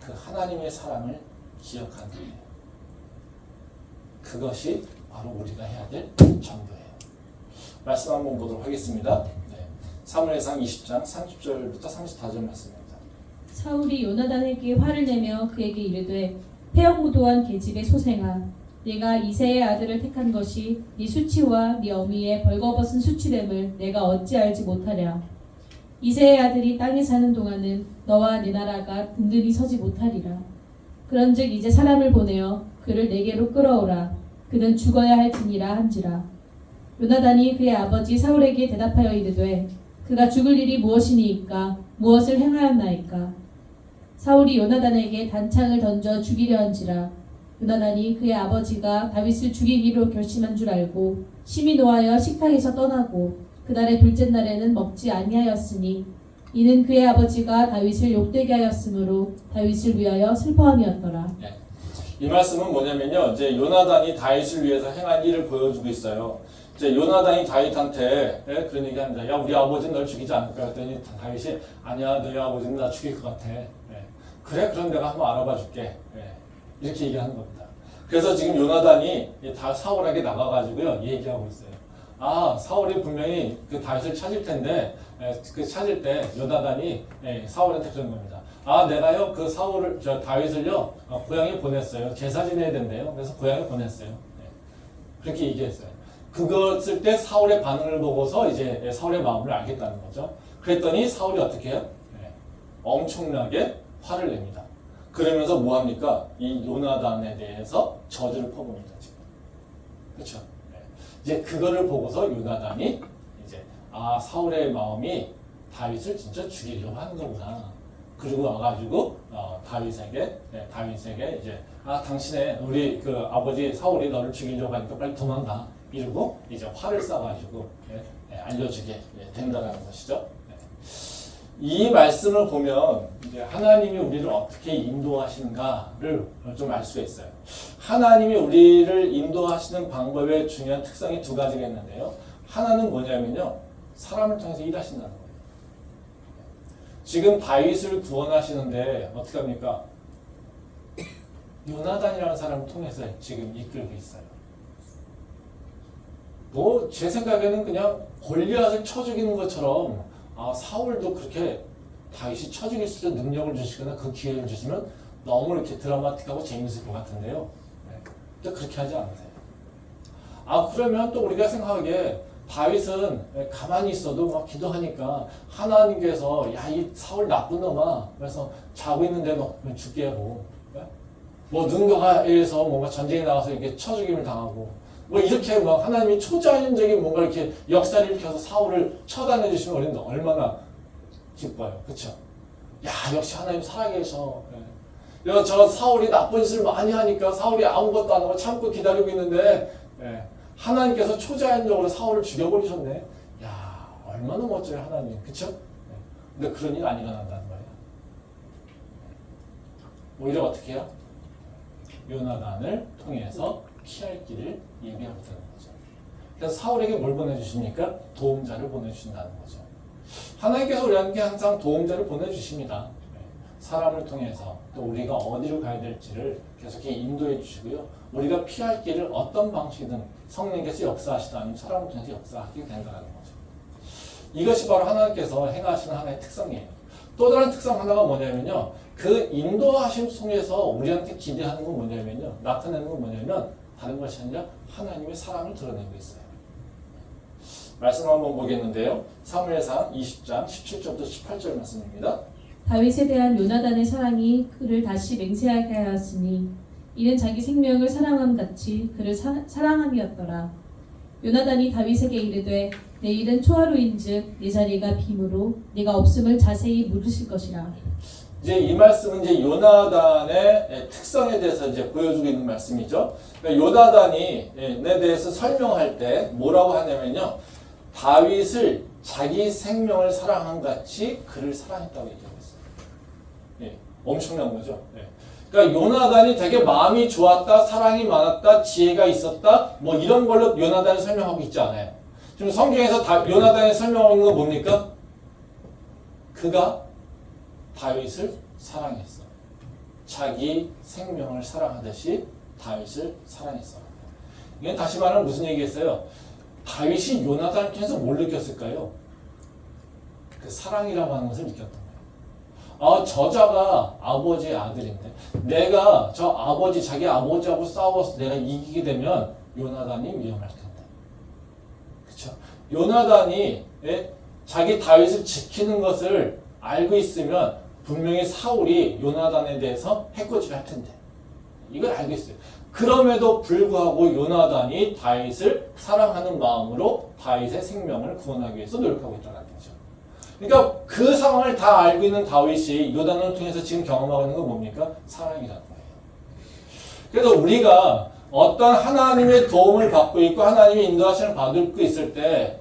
그 하나님의 사랑을 기억하는 거예요. 그것이 바로 우리가 해야 될 전도예요. 말씀 한번 보도록 하겠습니다. 사무엘상 20장 30절부터 34절 말씀입니다. 사울이 요나단에게 화를 내며 그에게 이르되 폐역무도한 계집의 소생아, 내가 이새의 아들을 택한 것이 네 수치와 네 어미의 벌거벗은 수치됨을 내가 어찌 알지 못하랴. 이새의 아들이 땅에 사는 동안은 너와 네 나라가 든든히 서지 못하리라. 그런즉 이제 사람을 보내어 그를 내게로 끌어오라. 그는 죽어야 할지니라 한지라. 요나단이 그의 아버지 사울에게 대답하여 이르되 그가 죽을 일이 무엇이니이까? 무엇을 행하였나이까? 사울이 요나단에게 단창을 던져 죽이려 한지라. 요나단이 그의 아버지가 다윗을 죽이기로 결심한 줄 알고 심히 노하여 식탁에서 떠나고 그날의 둘째 날에는 먹지 아니하였으니 이는 그의 아버지가 다윗을 욕되게 하였으므로 다윗을 위하여 슬퍼함이었더라. 네. 이 말씀은 뭐냐면요. 이제 요나단이 다윗을 위해서 행한 일을 보여주고 있어요. 이제 요나단이 다윗한테 그런 얘기 합니다. 야, 우리 아버지는 널 죽이지 않을까? 했더니 다윗이 아니야, 너희 아버지는 나 죽일 것 같아. 그래? 그럼 내가 한번 알아봐 줄게. 이렇게 얘기하는 겁니다. 그래서 지금 요나단이 다 사울에게 나가가지고요. 얘기하고 있어요. 아, 사울이 분명히 그 다윗을 찾을 텐데, 그 찾을 때 요나단이 사울한테 그런 겁니다. 아, 내가요, 그 다윗을요, 고향에 보냈어요. 제사 지내야 된대요. 그래서 고향에 보냈어요. 그렇게 얘기했어요. 그것을 때 사울의 반응을 보고서 이제 사울의 마음을 알겠다는 거죠. 그랬더니 사울이 어떻게 해요? 엄청나게 화를 냅니다. 그러면서 뭐 합니까? 이 요나단에 대해서 저주를 퍼붓니다, 지금. 그렇죠? 이제 그거를 보고서 요나단이 이제 사울의 마음이 다윗을 진짜 죽이려고 하는 거구나. 그리고 와가지고 다윗에게 이제 당신의 우리 그 아버지 사울이 너를 죽이려고 하니까 빨리 도망가. 이러고 이제 화를 쏴가지고 알려주게 된다는 것이죠. 이 말씀을 보면 이제 하나님이 우리를 어떻게 인도하시는가를 좀 알 수가 있어요. 하나님이 우리를 인도하시는 방법의 중요한 특성이 두 가지가 있는데요. 하나는 뭐냐면요. 사람을 통해서 일하신다는 거예요. 지금 다윗을 구원하시는데 어떻게 합니까? 요나단이라는 사람을 통해서 지금 이끌고 있어요. 뭐 제 생각에는 그냥 골리앗을 쳐 죽이는 것처럼 사울도 그렇게 다윗이 쳐 죽일 수 있는 능력을 주시거나 그 기회를 주시면 너무 이렇게 드라마틱하고 재밌을 것 같은데요. 근데 그렇게 하지 않으세요. 그러면 또 우리가 생각하기에 다윗은 가만히 있어도 막 기도하니까 하나님께서 야, 이 사울 나쁜 놈아. 그래서 자고 있는데 너 죽게 하고 뭐 누군가가 의해서 뭔가 전쟁에 나가서 이렇게 쳐 죽임을 당하고 뭐 이렇게 막 하나님이 초자연적인 뭔가 이렇게 역사를 일으켜서 사울을 처단해 주시면 우리는 얼마나 기뻐요. 그렇죠? 야, 역시 하나님 살아계셔. 저 사울이 나쁜 짓을 많이 하니까 사울이 아무것도 안 하고 참고 기다리고 있는데 하나님께서 초자연적으로 사울을 죽여버리셨네. 야, 얼마나 멋져요, 하나님. 그렇죠? 근데 그런 일 안 일어난다는 거예요. 오히려 어떻게 해요? 요나단을 통해서 피할 길을 예비하고 있다는 거죠. 그래서 사울에게 뭘 보내주십니까? 도움자를 보내주신다는 거죠. 하나님께서 우리한테 항상 도움자를 보내주십니다. 사람을 통해서 또 우리가 어디로 가야 될지를 계속해 인도해 주시고요. 우리가 피할 길을 어떤 방식이든 성령께서 역사하시다 아니면 사람을 통해서 역사하게 된다는 거죠. 이것이 바로 하나님께서 행하시는 하나의 특성이에요. 또 다른 특성 하나가 뭐냐면요. 그 인도하심 속에서 우리한테 기대하는 건 뭐냐면요. 나타내는 건 뭐냐면 다른 것이 아니라 하나님의 사랑을 드러내고 있어요. 말씀 한번 보겠는데요. 사무엘상 20장 17절부터 18절 말씀입니다. 다윗에 대한 요나단의 사랑이 그를 다시 맹세하게 하였으니 이는 자기 생명을 사랑함 같이 그를 사랑함이었더라. 요나단이 다윗에게 이르되 내일은 초하루인즉 내 자리가 빔으로 네가 없음을 자세히 물으실 것이라. 이제 이 말씀은 이제 요나단의 특성에 대해서 이제 보여주고 있는 말씀이죠. 그러니까 요나단이 에 대해서 설명할 때 뭐라고 하냐면요. 다윗을 자기 생명을 사랑한 같이 그를 사랑했다고 얘기하고 있어요. 엄청난 거죠. 그러니까 요나단이 되게 마음이 좋았다, 사랑이 많았다, 지혜가 있었다, 뭐 이런 걸로 요나단을 설명하고 있지 않아요. 지금 성경에서 요나단이 설명하고 있는 건 뭡니까? 그가 다윗을 사랑했어. 자기 생명을 사랑하듯이 다윗을 사랑했어. 이건 다시 말하면 무슨 얘기겠어요? 다윗이 요나단을 통해서 뭘 느꼈을까요? 그 사랑이라고 하는 것을 느꼈던 거예요. 저자가 아버지의 아들인데 내가 저 아버지, 자기 아버지하고 싸워서 내가 이기게 되면 요나단이 위험할 텐데. 그렇죠? 요나단이 자기 다윗을 지키는 것을 알고 있으면 분명히 사울이 요나단에 대해서 해코지를 할 텐데. 이걸 알고 있어요. 그럼에도 불구하고 요나단이 다윗을 사랑하는 마음으로 다윗의 생명을 구원하기 위해서 노력하고 있다는 거죠. 그러니까 그 상황을 다 알고 있는 다윗이 요단을 통해서 지금 경험하고 있는 건 뭡니까? 사랑이라는 거예요. 그래서 우리가 어떤 하나님의 도움을 받고 있고 하나님의 인도하심을 받고 있을 때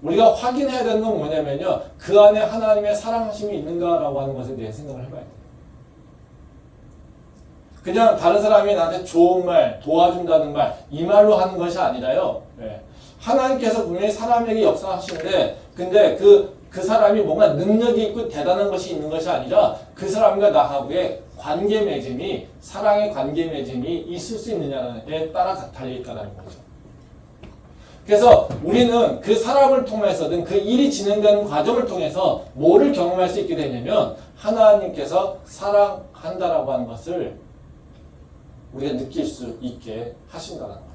우리가 확인해야 되는 건 뭐냐면요. 그 안에 하나님의 사랑하심이 있는가라고 하는 것에 대해 생각을 해봐야 돼요. 그냥 다른 사람이 나한테 좋은 말, 도와준다는 말, 이 말로 하는 것이 아니라요. 하나님께서 분명히 사람에게 역사하시는데, 근데 그 사람이 뭔가 능력이 있고 대단한 것이 있는 것이 아니라 그 사람과 나하고의 관계 맺음이, 사랑의 관계 맺음이 있을 수 있느냐에 따라 달려있다는 거죠. 그래서 우리는 그 사람을 통해서든 그 일이 진행되는 과정을 통해서 뭐를 경험할 수 있게 되냐면 하나님께서 사랑한다라고 하는 것을 우리가 느낄 수 있게 하신다는 거예요.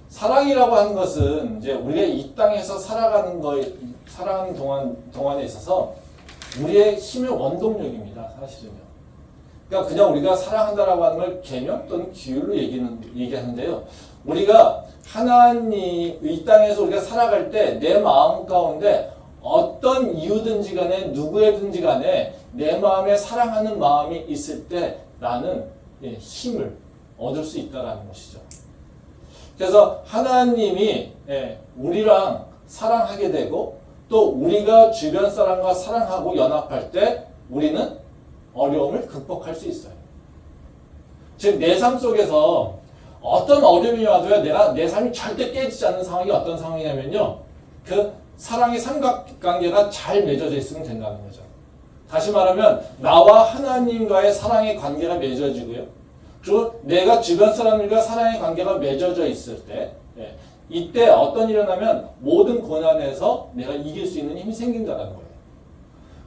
사랑이라고 하는 것은 이제 우리가 이 땅에서 살아가는 동안에 있어서 우리의 힘의 원동력입니다. 사실은요. 그러니까 그냥 우리가 사랑한다라고 하는 걸 계명 또는 규율로 얘기하는데요. 우리가 하나님 이 땅에서 우리가 살아갈 때 내 마음 가운데 어떤 이유든지 간에 누구에든지 간에 내 마음에 사랑하는 마음이 있을 때 나는 힘을 얻을 수 있다는 것이죠. 그래서 하나님이 우리랑 사랑하게 되고 또 우리가 주변 사람과 사랑하고 연합할 때 우리는 어려움을 극복할 수 있어요. 즉 내 삶 속에서 어떤 어려움이 와도요, 내 삶이 절대 깨지지 않는 상황이 어떤 상황이냐면요, 그 사랑의 삼각관계가 잘 맺어져 있으면 된다는 거죠. 다시 말하면 나와 하나님과의 사랑의 관계가 맺어지고요, 그리고 내가 주변 사람들과 사랑의 관계가 맺어져 있을 때, 이때 어떤 일이 일어나면 모든 고난에서 내가 이길 수 있는 힘이 생긴다는 거예요.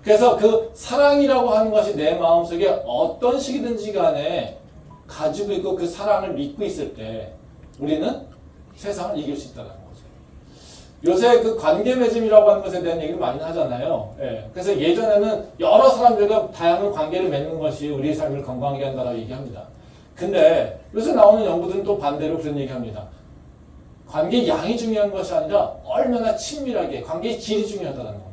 그래서 그 사랑이라고 하는 것이 내 마음속에 어떤 식이든지 간에 가지고 있고 그 사랑을 믿고 있을 때 우리는 세상을 이길 수 있다는 거죠. 요새 그 관계 맺음이라고 하는 것에 대한 얘기를 많이 하잖아요. 그래서 예전에는 여러 사람들과 다양한 관계를 맺는 것이 우리의 삶을 건강하게 한다고 얘기합니다. 근데 요새 나오는 연구들은 또 반대로 그런 얘기합니다. 관계의 양이 중요한 것이 아니라 얼마나 친밀하게 관계의 질이 중요하다는 겁니다.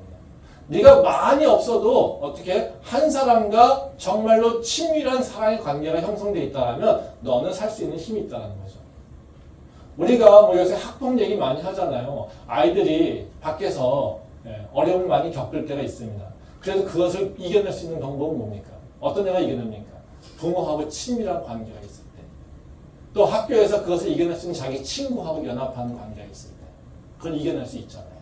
네가 많이 없어도 어떻게 한 사람과 정말로 친밀한 사랑의 관계가 형성되어 있다면 너는 살 수 있는 힘이 있다는 거죠. 우리가 뭐 요새 학폭 얘기 많이 하잖아요. 아이들이 밖에서 어려움을 많이 겪을 때가 있습니다. 그래도 그것을 이겨낼 수 있는 방법은 뭡니까? 어떤 애가 이겨냅니까? 부모하고 친밀한 관계가 있을 때. 또 학교에서 그것을 이겨낼 수 있는 자기 친구하고 연합하는 관계가 있을 때. 그걸 이겨낼 수 있잖아요.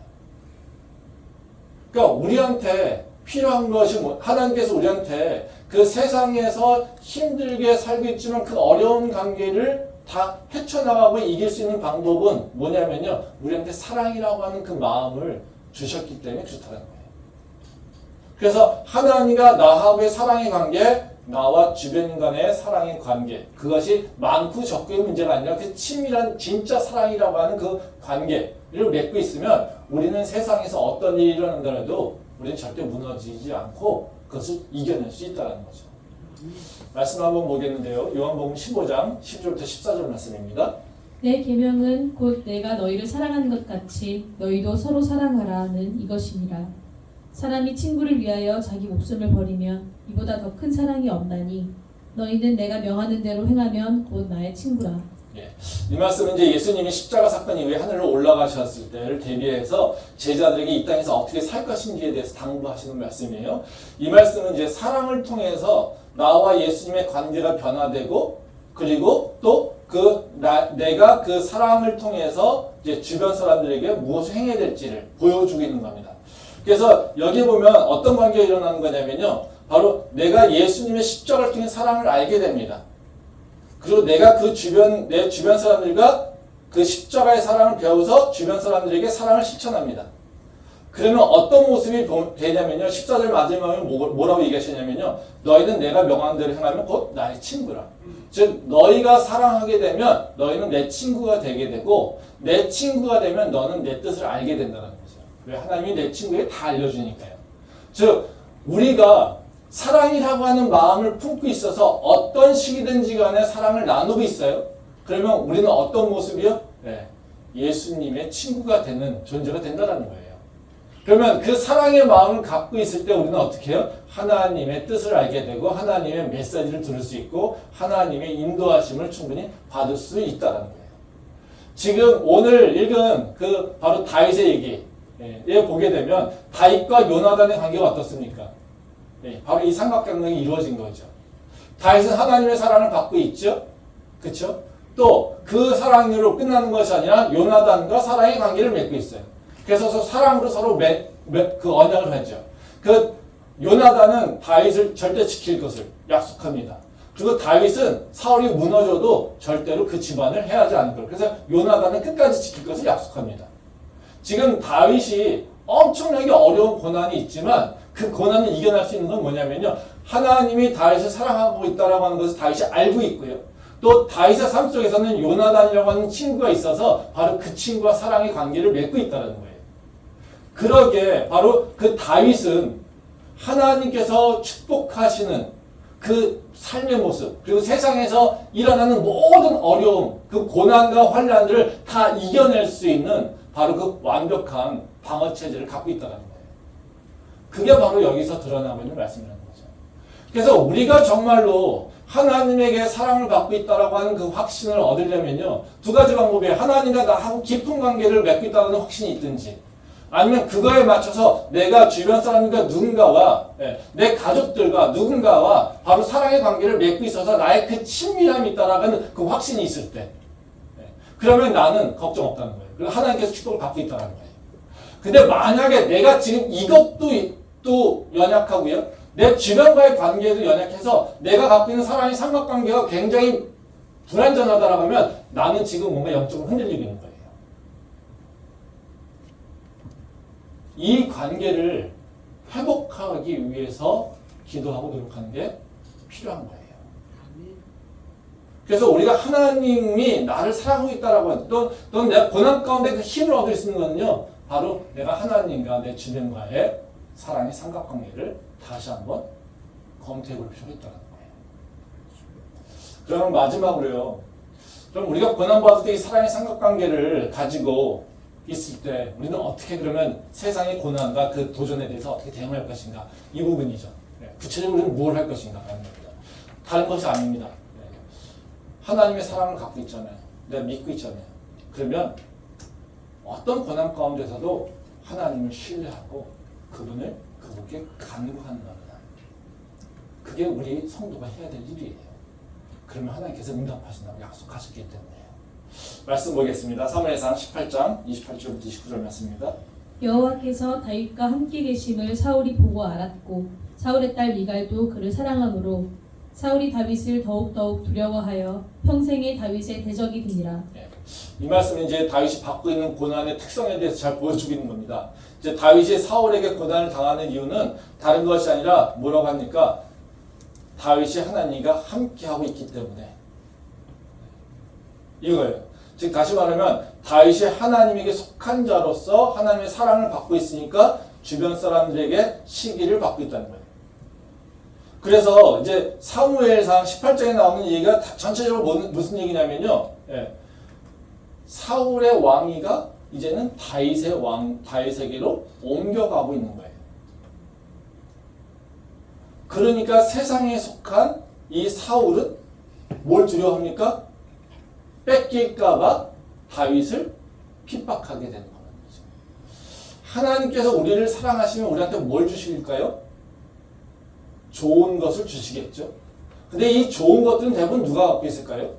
그러니까 우리한테 필요한 것이 하나님께서 우리한테 그 세상에서 힘들게 살고 있지만 그 어려운 관계를 다 헤쳐나가고 이길 수 있는 방법은 뭐냐면요. 우리한테 사랑이라고 하는 그 마음을 주셨기 때문에 그렇다는 거예요. 그래서 하나님과 나하고의 사랑의 관계, 나와 주변 간의 사랑의 관계, 그것이 많고 적고의 문제가 아니라 그 친밀한 진짜 사랑이라고 하는 그 관계를 맺고 있으면 우리는 세상에서 어떤 일이 일어난다라도 우리는 절대 무너지지 않고 그것을 이겨낼 수 있다는 거죠. 말씀 한번 보겠는데요. 요한복음 15장 10절부터 14절 말씀입니다. 내 계명은 곧 내가 너희를 사랑하는 것 같이 너희도 서로 사랑하라는 이것이니라. 사람이 친구를 위하여 자기 목숨을 버리면 이보다 더 큰 사랑이 없나니 너희는 내가 명하는 대로 행하면 곧 나의 친구라. 이 말씀은 이제 예수님이 십자가 사건 이후에 하늘로 올라가셨을 때를 대비해서 제자들에게 이 땅에서 어떻게 살 것인지에 대해서 당부하시는 말씀이에요. 이 말씀은 이제 사랑을 통해서 나와 예수님의 관계가 변화되고 그리고 또 내가 그 사랑을 통해서 이제 주변 사람들에게 무엇을 행해야 될지를 보여주고 있는 겁니다. 그래서 여기 보면 어떤 관계가 일어나는 거냐면요. 바로 내가 예수님의 십자가를 통해 사랑을 알게 됩니다. 그리고 내가 내 주변 사람들과 그 십자가의 사랑을 배워서 주변 사람들에게 사랑을 실천합니다. 그러면 어떤 모습이 되냐면요. 14절 마지막에 뭐라고 얘기하시냐면요. 너희는 내가 명한 대로 행하면 곧 나의 친구라. 즉 너희가 사랑하게 되면 너희는 내 친구가 되게 되고 내 친구가 되면 너는 내 뜻을 알게 된다는 거죠. 왜? 하나님이 내 친구에 다 알려주니까요. 즉 우리가 사랑이라고 하는 마음을 품고 있어서 어떤 시기든지 간에 사랑을 나누고 있어요. 그러면 우리는 어떤 모습이요? 예수님의 친구가 되는 존재가 된다는 거예요. 그러면 그 사랑의 마음을 갖고 있을 때 우리는 어떻게 해요? 하나님의 뜻을 알게 되고 하나님의 메시지를 들을 수 있고 하나님의 인도하심을 충분히 받을 수 있다는 거예요. 지금 오늘 읽은 그 바로 다윗의 얘기에 보게 되면 다윗과 요나단의 관계가 어떻습니까? 바로 이 삼각관계가 이루어진 거죠. 다윗은 하나님의 사랑을 받고 있죠. 그렇죠? 또 그 사랑으로 끝나는 것이 아니라 요나단과 사랑의 관계를 맺고 있어요. 그래서 사랑으로 서로 그 언약을 하죠. 그 요나단은 다윗을 절대 지킬 것을 약속합니다. 그리고 다윗은 사울이 무너져도 절대로 그 집안을 해하지 않을 거예요. 그래서 요나단은 끝까지 지킬 것을 약속합니다. 지금 다윗이 엄청나게 어려운 고난이 있지만 그 고난을 이겨낼 수 있는 건 뭐냐면요. 하나님이 다윗을 사랑하고 있다라고 하는 것을 다윗이 알고 있고요. 또 다윗의 삶 속에서는 요나단이라고 하는 친구가 있어서 바로 그 친구와 사랑의 관계를 맺고 있다는 거예요. 그러게 바로 그 다윗은 하나님께서 축복하시는 그 삶의 모습, 그리고 세상에서 일어나는 모든 어려움, 그 고난과 환난들을 다 이겨낼 수 있는 바로 그 완벽한 방어 체제를 갖고 있다는 거예요. 그게 바로 여기서 드러나고 있는 말씀이라는 거죠. 그래서 우리가 정말로 하나님에게 사랑을 받고 있다라고 하는 그 확신을 얻으려면요, 두 가지 방법이에요. 하나님과 나하고 깊은 관계를 맺고 있다는 확신이 있든지, 아니면 그거에 맞춰서 내가 주변 사람과 누군가와 내 가족들과 누군가와 바로 사랑의 관계를 맺고 있어서 나의 그 친밀함이 있다라는 그 확신이 있을 때, 그러면 나는 걱정 없다는 거예요. 그리고 하나님께서 축복을 받고 있다는 거예요. 근데 만약에 내가 지금 이것도 또 연약하고요, 내 주변과의 관계도 연약해서 내가 갖고 있는 사랑의 삼각관계가 굉장히 불완전하다라고 하면 나는 지금 뭔가 영적으로 흔들리고 있는 거예요. 이 관계를 회복하기 위해서 기도하고 노력하는 게 필요한 거예요. 그래서 우리가 하나님이 나를 사랑하고 있다라고 하는, 또는 내가 고난 가운데 그 힘을 얻을 수 있는 것은요, 바로 내가 하나님과 내 주변과의 사랑의 삼각관계를 다시 한번 검토해 볼 필요가 있다는 거예요. 그러면 마지막으로요, 그럼 우리가 고난받을 때 이 사랑의 삼각관계를 가지고 있을 때 우리는 어떻게 그러면 세상의 고난과 그 도전에 대해서 어떻게 대응할 것인가, 이 부분이죠. 구체적으로 우리는 무엇을 할 것인가 하는 겁니다. 다른 것이 아닙니다. 하나님의 사랑을 갖고 있잖아요. 내가 믿고 있잖아요. 그러면 어떤 고난 가운데서도 하나님을 신뢰하고 그분께 간구하는 겁니다. 그게 우리 성도가 해야 될 일이에요. 그러면 하나님께서 응답하신다고 약속하셨기 때문에요. 말씀 보겠습니다. 사무엘상 18장 28절부터 29절 말씀입니다. 여호와께서 다윗과 함께 계심을 사울이 보고 알았고 사울의 딸 미갈도 그를 사랑하므로 사울이 다윗을 더욱더욱 두려워하여 평생에 다윗의 대적이 되니라. 이 말씀은 이제 다윗이 받고 있는 고난의 특성에 대해서 잘 보여주고 있는 겁니다. 이제 다윗이 사울에게 고난을 당하는 이유는 다른 것이 아니라 뭐라고 합니까? 다윗이 하나님과 함께하고 있기 때문에 이거예요. 즉 다시 말하면 다윗이 하나님에게 속한 자로서 하나님의 사랑을 받고 있으니까 주변 사람들에게 시기를 받고 있다는 거예요. 그래서 이제 사무엘상 18장에 나오는 얘기가 전체적으로 무슨 얘기냐면요, 사울의 왕위가 이제는 다윗에게로 옮겨가고 있는 거예요. 그러니까 세상에 속한 이 사울은 뭘 두려워합니까? 뺏길까봐 다윗을 핍박하게 되는 거죠. 하나님께서 우리를 사랑하시면 우리한테 뭘 주실까요? 좋은 것을 주시겠죠. 근데 이 좋은 것들은 대부분 누가 갖고 있을까요?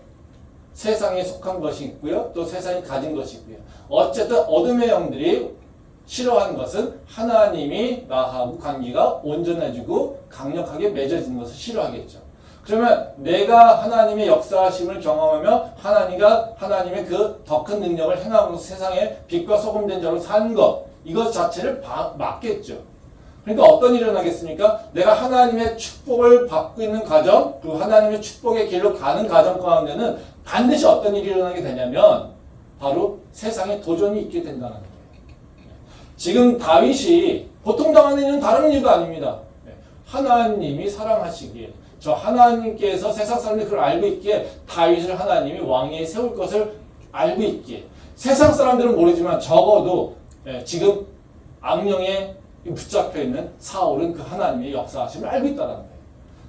세상에 속한 것이 있고요. 또 세상이 가진 것이 있고요. 어쨌든 어둠의 영들이 싫어하는 것은 하나님이 나하고 관계가 온전해지고 강력하게 맺어지는 것을 싫어하겠죠. 그러면 내가 하나님의 역사하심을 경험하며 하나님의 그 더 큰 능력을 행함으로써 세상에 빛과 소금된 자로 사는 것, 이것 자체를 막겠죠. 그러니까 어떤 일이 일어나겠습니까? 내가 하나님의 축복을 받고 있는 가정, 그리고 하나님의 축복의 길로 가는 가정 가운데는 반드시 어떤 일이 일어나게 되냐면 바로 세상에 도전이 있게 된다는 거예요. 지금 다윗이 보통 당하는 일은 다른 이유가 아닙니다. 하나님이 사랑하시기에, 저 하나님께서 세상 사람들이 그걸 알고 있기에 다윗을 하나님이 왕위에 세울 것을 알고 있기에, 세상 사람들은 모르지만 적어도 지금 악령에 붙잡혀 있는 사울은 그 하나님의 역사하심을 알고 있다는 거예요.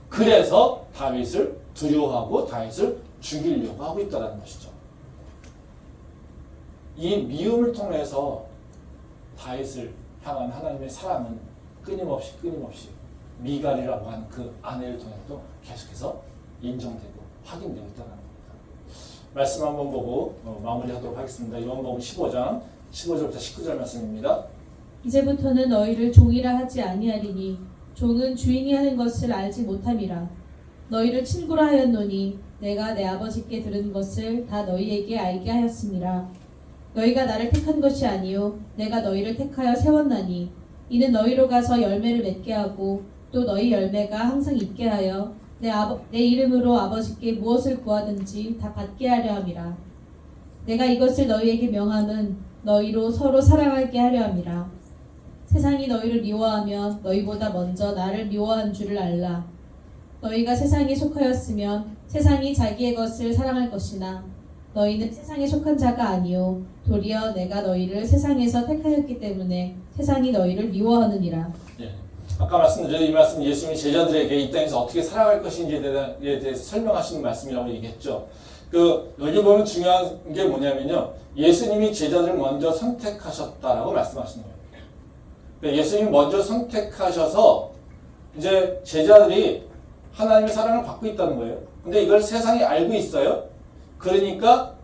그래서 다윗을 두려워하고 다윗을 죽이려고 하고 있다는 것이죠. 이 미움을 통해서 다윗을 향한 하나님의 사랑은 끊임없이 미갈이라고 하는 그 아내를 통해서 계속해서 인정되고 확인되고 있다는 겁니다. 말씀 한번 보고 마무리하도록 하겠습니다. 요한복음 15장 15절부터 19절 말씀입니다. 이제부터는 너희를 종이라 하지 아니하리니 종은 주인이 하는 것을 알지 못함이라. 너희를 친구라 하였노니 내가 내 아버지께 들은 것을 다 너희에게 알게 하였음이라. 너희가 나를 택한 것이 아니요 내가 너희를 택하여 세웠나니 이는 너희로 가서 열매를 맺게 하고 또 너희 열매가 항상 있게 하여 내 이름으로 아버지께 무엇을 구하든지 다 받게 하려 함이라. 내가 이것을 너희에게 명함은 너희로 서로 사랑하게 하려 함이라. 세상이 너희를 미워하면 너희보다 먼저 나를 미워한 줄을 알라. 너희가 세상에 속하였으면 세상이 자기의 것을 사랑할 것이나 너희는 세상에 속한 자가 아니요 도리어 내가 너희를 세상에서 택하였기 때문에 세상이 너희를 미워하느니라. 예. 아까 말씀드린 이 말씀 예수님이 제자들에게 이 땅에서 어떻게 살아갈 것인지에 대해서 설명하시는 말씀이라고 얘기했죠. 여기 보면 중요한 게 뭐냐면요. 예수님이 제자들을 먼저 선택하셨다라고 말씀하시는 거예요. 그러니까 예수님이 먼저 선택하셔서 이제 제자들이 하나님의 사랑을 받고 있다는 거예요. 근데 이걸 세상이 알고 있어요. 그러니까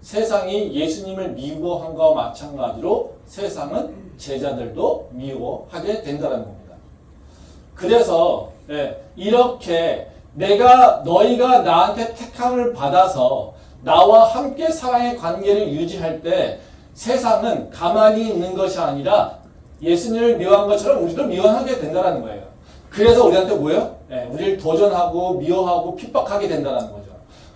세상이 예수님을 미워한 것과 마찬가지로 세상은 제자들도 미워하게 된다는 겁니다. 그래서 이렇게 너희가 나한테 택함을 받아서 나와 함께 사랑의 관계를 유지할 때 세상은 가만히 있는 것이 아니라 예수님을 미워한 것처럼 우리도 미워하게 된다는 거예요. 그래서 우리한테 뭐예요? 우리를 도전하고 미워하고 핍박하게 된다는 거죠.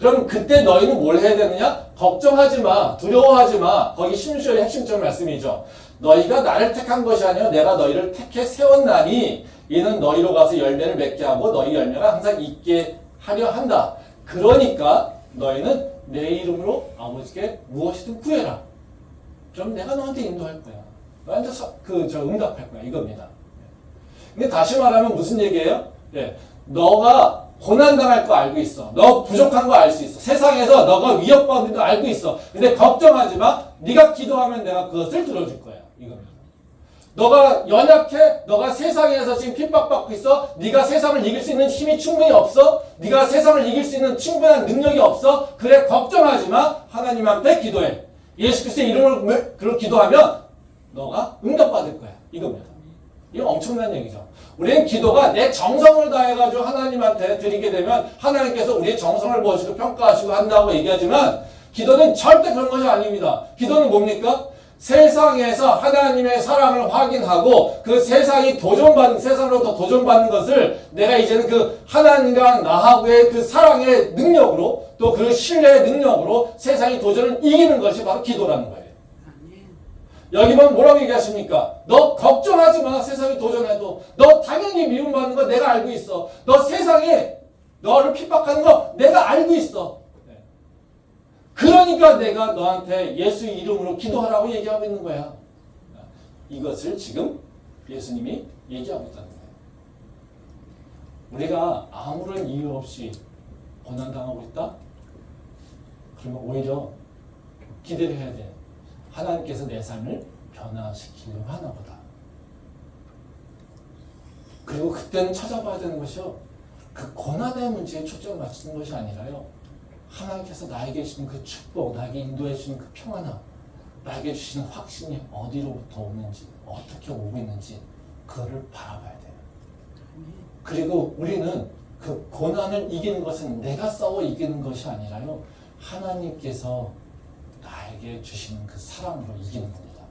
그럼 그때 너희는 뭘 해야 되느냐? 걱정하지 마, 두려워하지 마. 거기 16절의 핵심적 말씀이죠. 너희가 나를 택한 것이 아니라 내가 너희를 택해 세웠나니 이는 너희로 가서 열매를 맺게 하고 너희 열매가 항상 있게 하려 한다. 그러니까 너희는 내 이름으로 아버지께 무엇이든 구해라. 그럼 내가 너한테 인도할 거야. 너한테 응답할 거야. 이겁니다. 근데 다시 말하면 무슨 얘기예요? 너가 고난당할 거 알고 있어. 너 부족한 거 알 수 있어. 세상에서 너가 위협받는 거 알고 있어. 근데 걱정하지 마. 네가 기도하면 내가 그것을 들어줄 거야. 이겁니다. 너가 연약해. 너가 세상에서 지금 핍박받고 있어. 네가 세상을 이길 수 있는 힘이 충분히 없어. 네가 세상을 이길 수 있는 충분한 능력이 없어. 그래 걱정하지 마. 하나님한테 기도해. 예수 그리스도의 이름으로 기도하면 너가 응답받을 거야. 이겁니다. 이거 엄청난 얘기죠. 우리는 기도가 내 정성을 다해가지고 하나님한테 드리게 되면 하나님께서 우리의 정성을 보시고 평가하시고 한다고 얘기하지만 기도는 절대 그런 것이 아닙니다. 기도는 뭡니까? 세상에서 하나님의 사랑을 확인하고 그 세상으로부터 도전받는 것을 내가 이제는 그 하나님과 나하고의 그 사랑의 능력으로 또 그 신뢰의 능력으로 세상의 도전을 이기는 것이 바로 기도라는 거예요. 여기 보면 뭐라고 얘기하십니까? 너 걱정하지 마. 세상이 도전해도. 너 당연히 미움받는 거 내가 알고 있어. 너 세상에 너를 핍박하는 거 내가 알고 있어. 그러니까 내가 너한테 예수 이름으로 기도하라고 얘기하고 있는 거야. 이것을 지금 예수님이 얘기하고 있다는 거예요. 우리가 아무런 이유 없이 고난당하고 있다? 그러면 오히려 기대를 해야 돼. 하나님께서 내 삶을 변화시키려고 하나 보다. 그리고 그때는 찾아봐야 되는 것이요. 그 고난의 문제에 초점을 맞추는 것이 아니라요. 하나님께서 나에게 주시는 그 축복, 나에게 인도해 주시는 그 평안함, 나에게 주시는 확신이 어디로부터 오는지, 어떻게 오고 있는지 그거를 바라봐야 돼요. 그리고 우리는 그 고난을 이기는 것은 내가 싸워 이기는 것이 아니라요. 하나님께서 나에게 주시는 그 사랑으로 이기는 겁니다.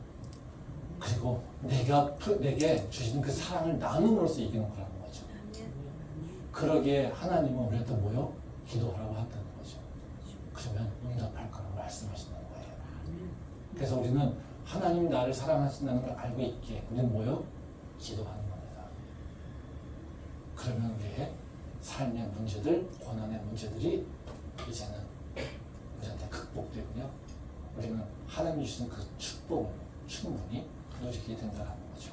그리고 내게 주시는 그 사랑을 나눔으로써 이기는 거라는 거죠. 그러기에 하나님은 우리한테 뭐요? 기도하라고 한다는 거죠. 그러면 응답할 거라고 말씀하신다는 거예요. 그래서 우리는 하나님이 나를 사랑하신다는 걸 알고 있기에 우리는 뭐요? 기도하는 겁니다. 그러면 우리의 삶의 문제들, 고난의 문제들이 이제는 우리한테 극복되고요. 우리는 하나님이 주시는 그 축복을 충분히 누리게 된다는 거죠.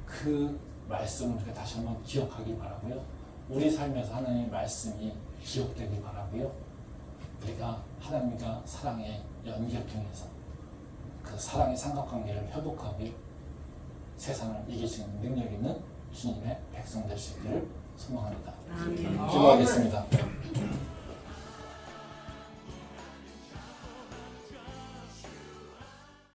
그 말씀을 우리가 다시 한번 기억하길 바라고요. 우리 삶에서 하나님의 말씀이 기억되길 바라고요. 우리가 하나님과 사랑의 연결 통해서 그 사랑의 삼각관계를 회복하고 세상을 이길 수 있는 능력 있는 주님의 백성 될 수 있기를 소망합니다. 기도하겠습니다.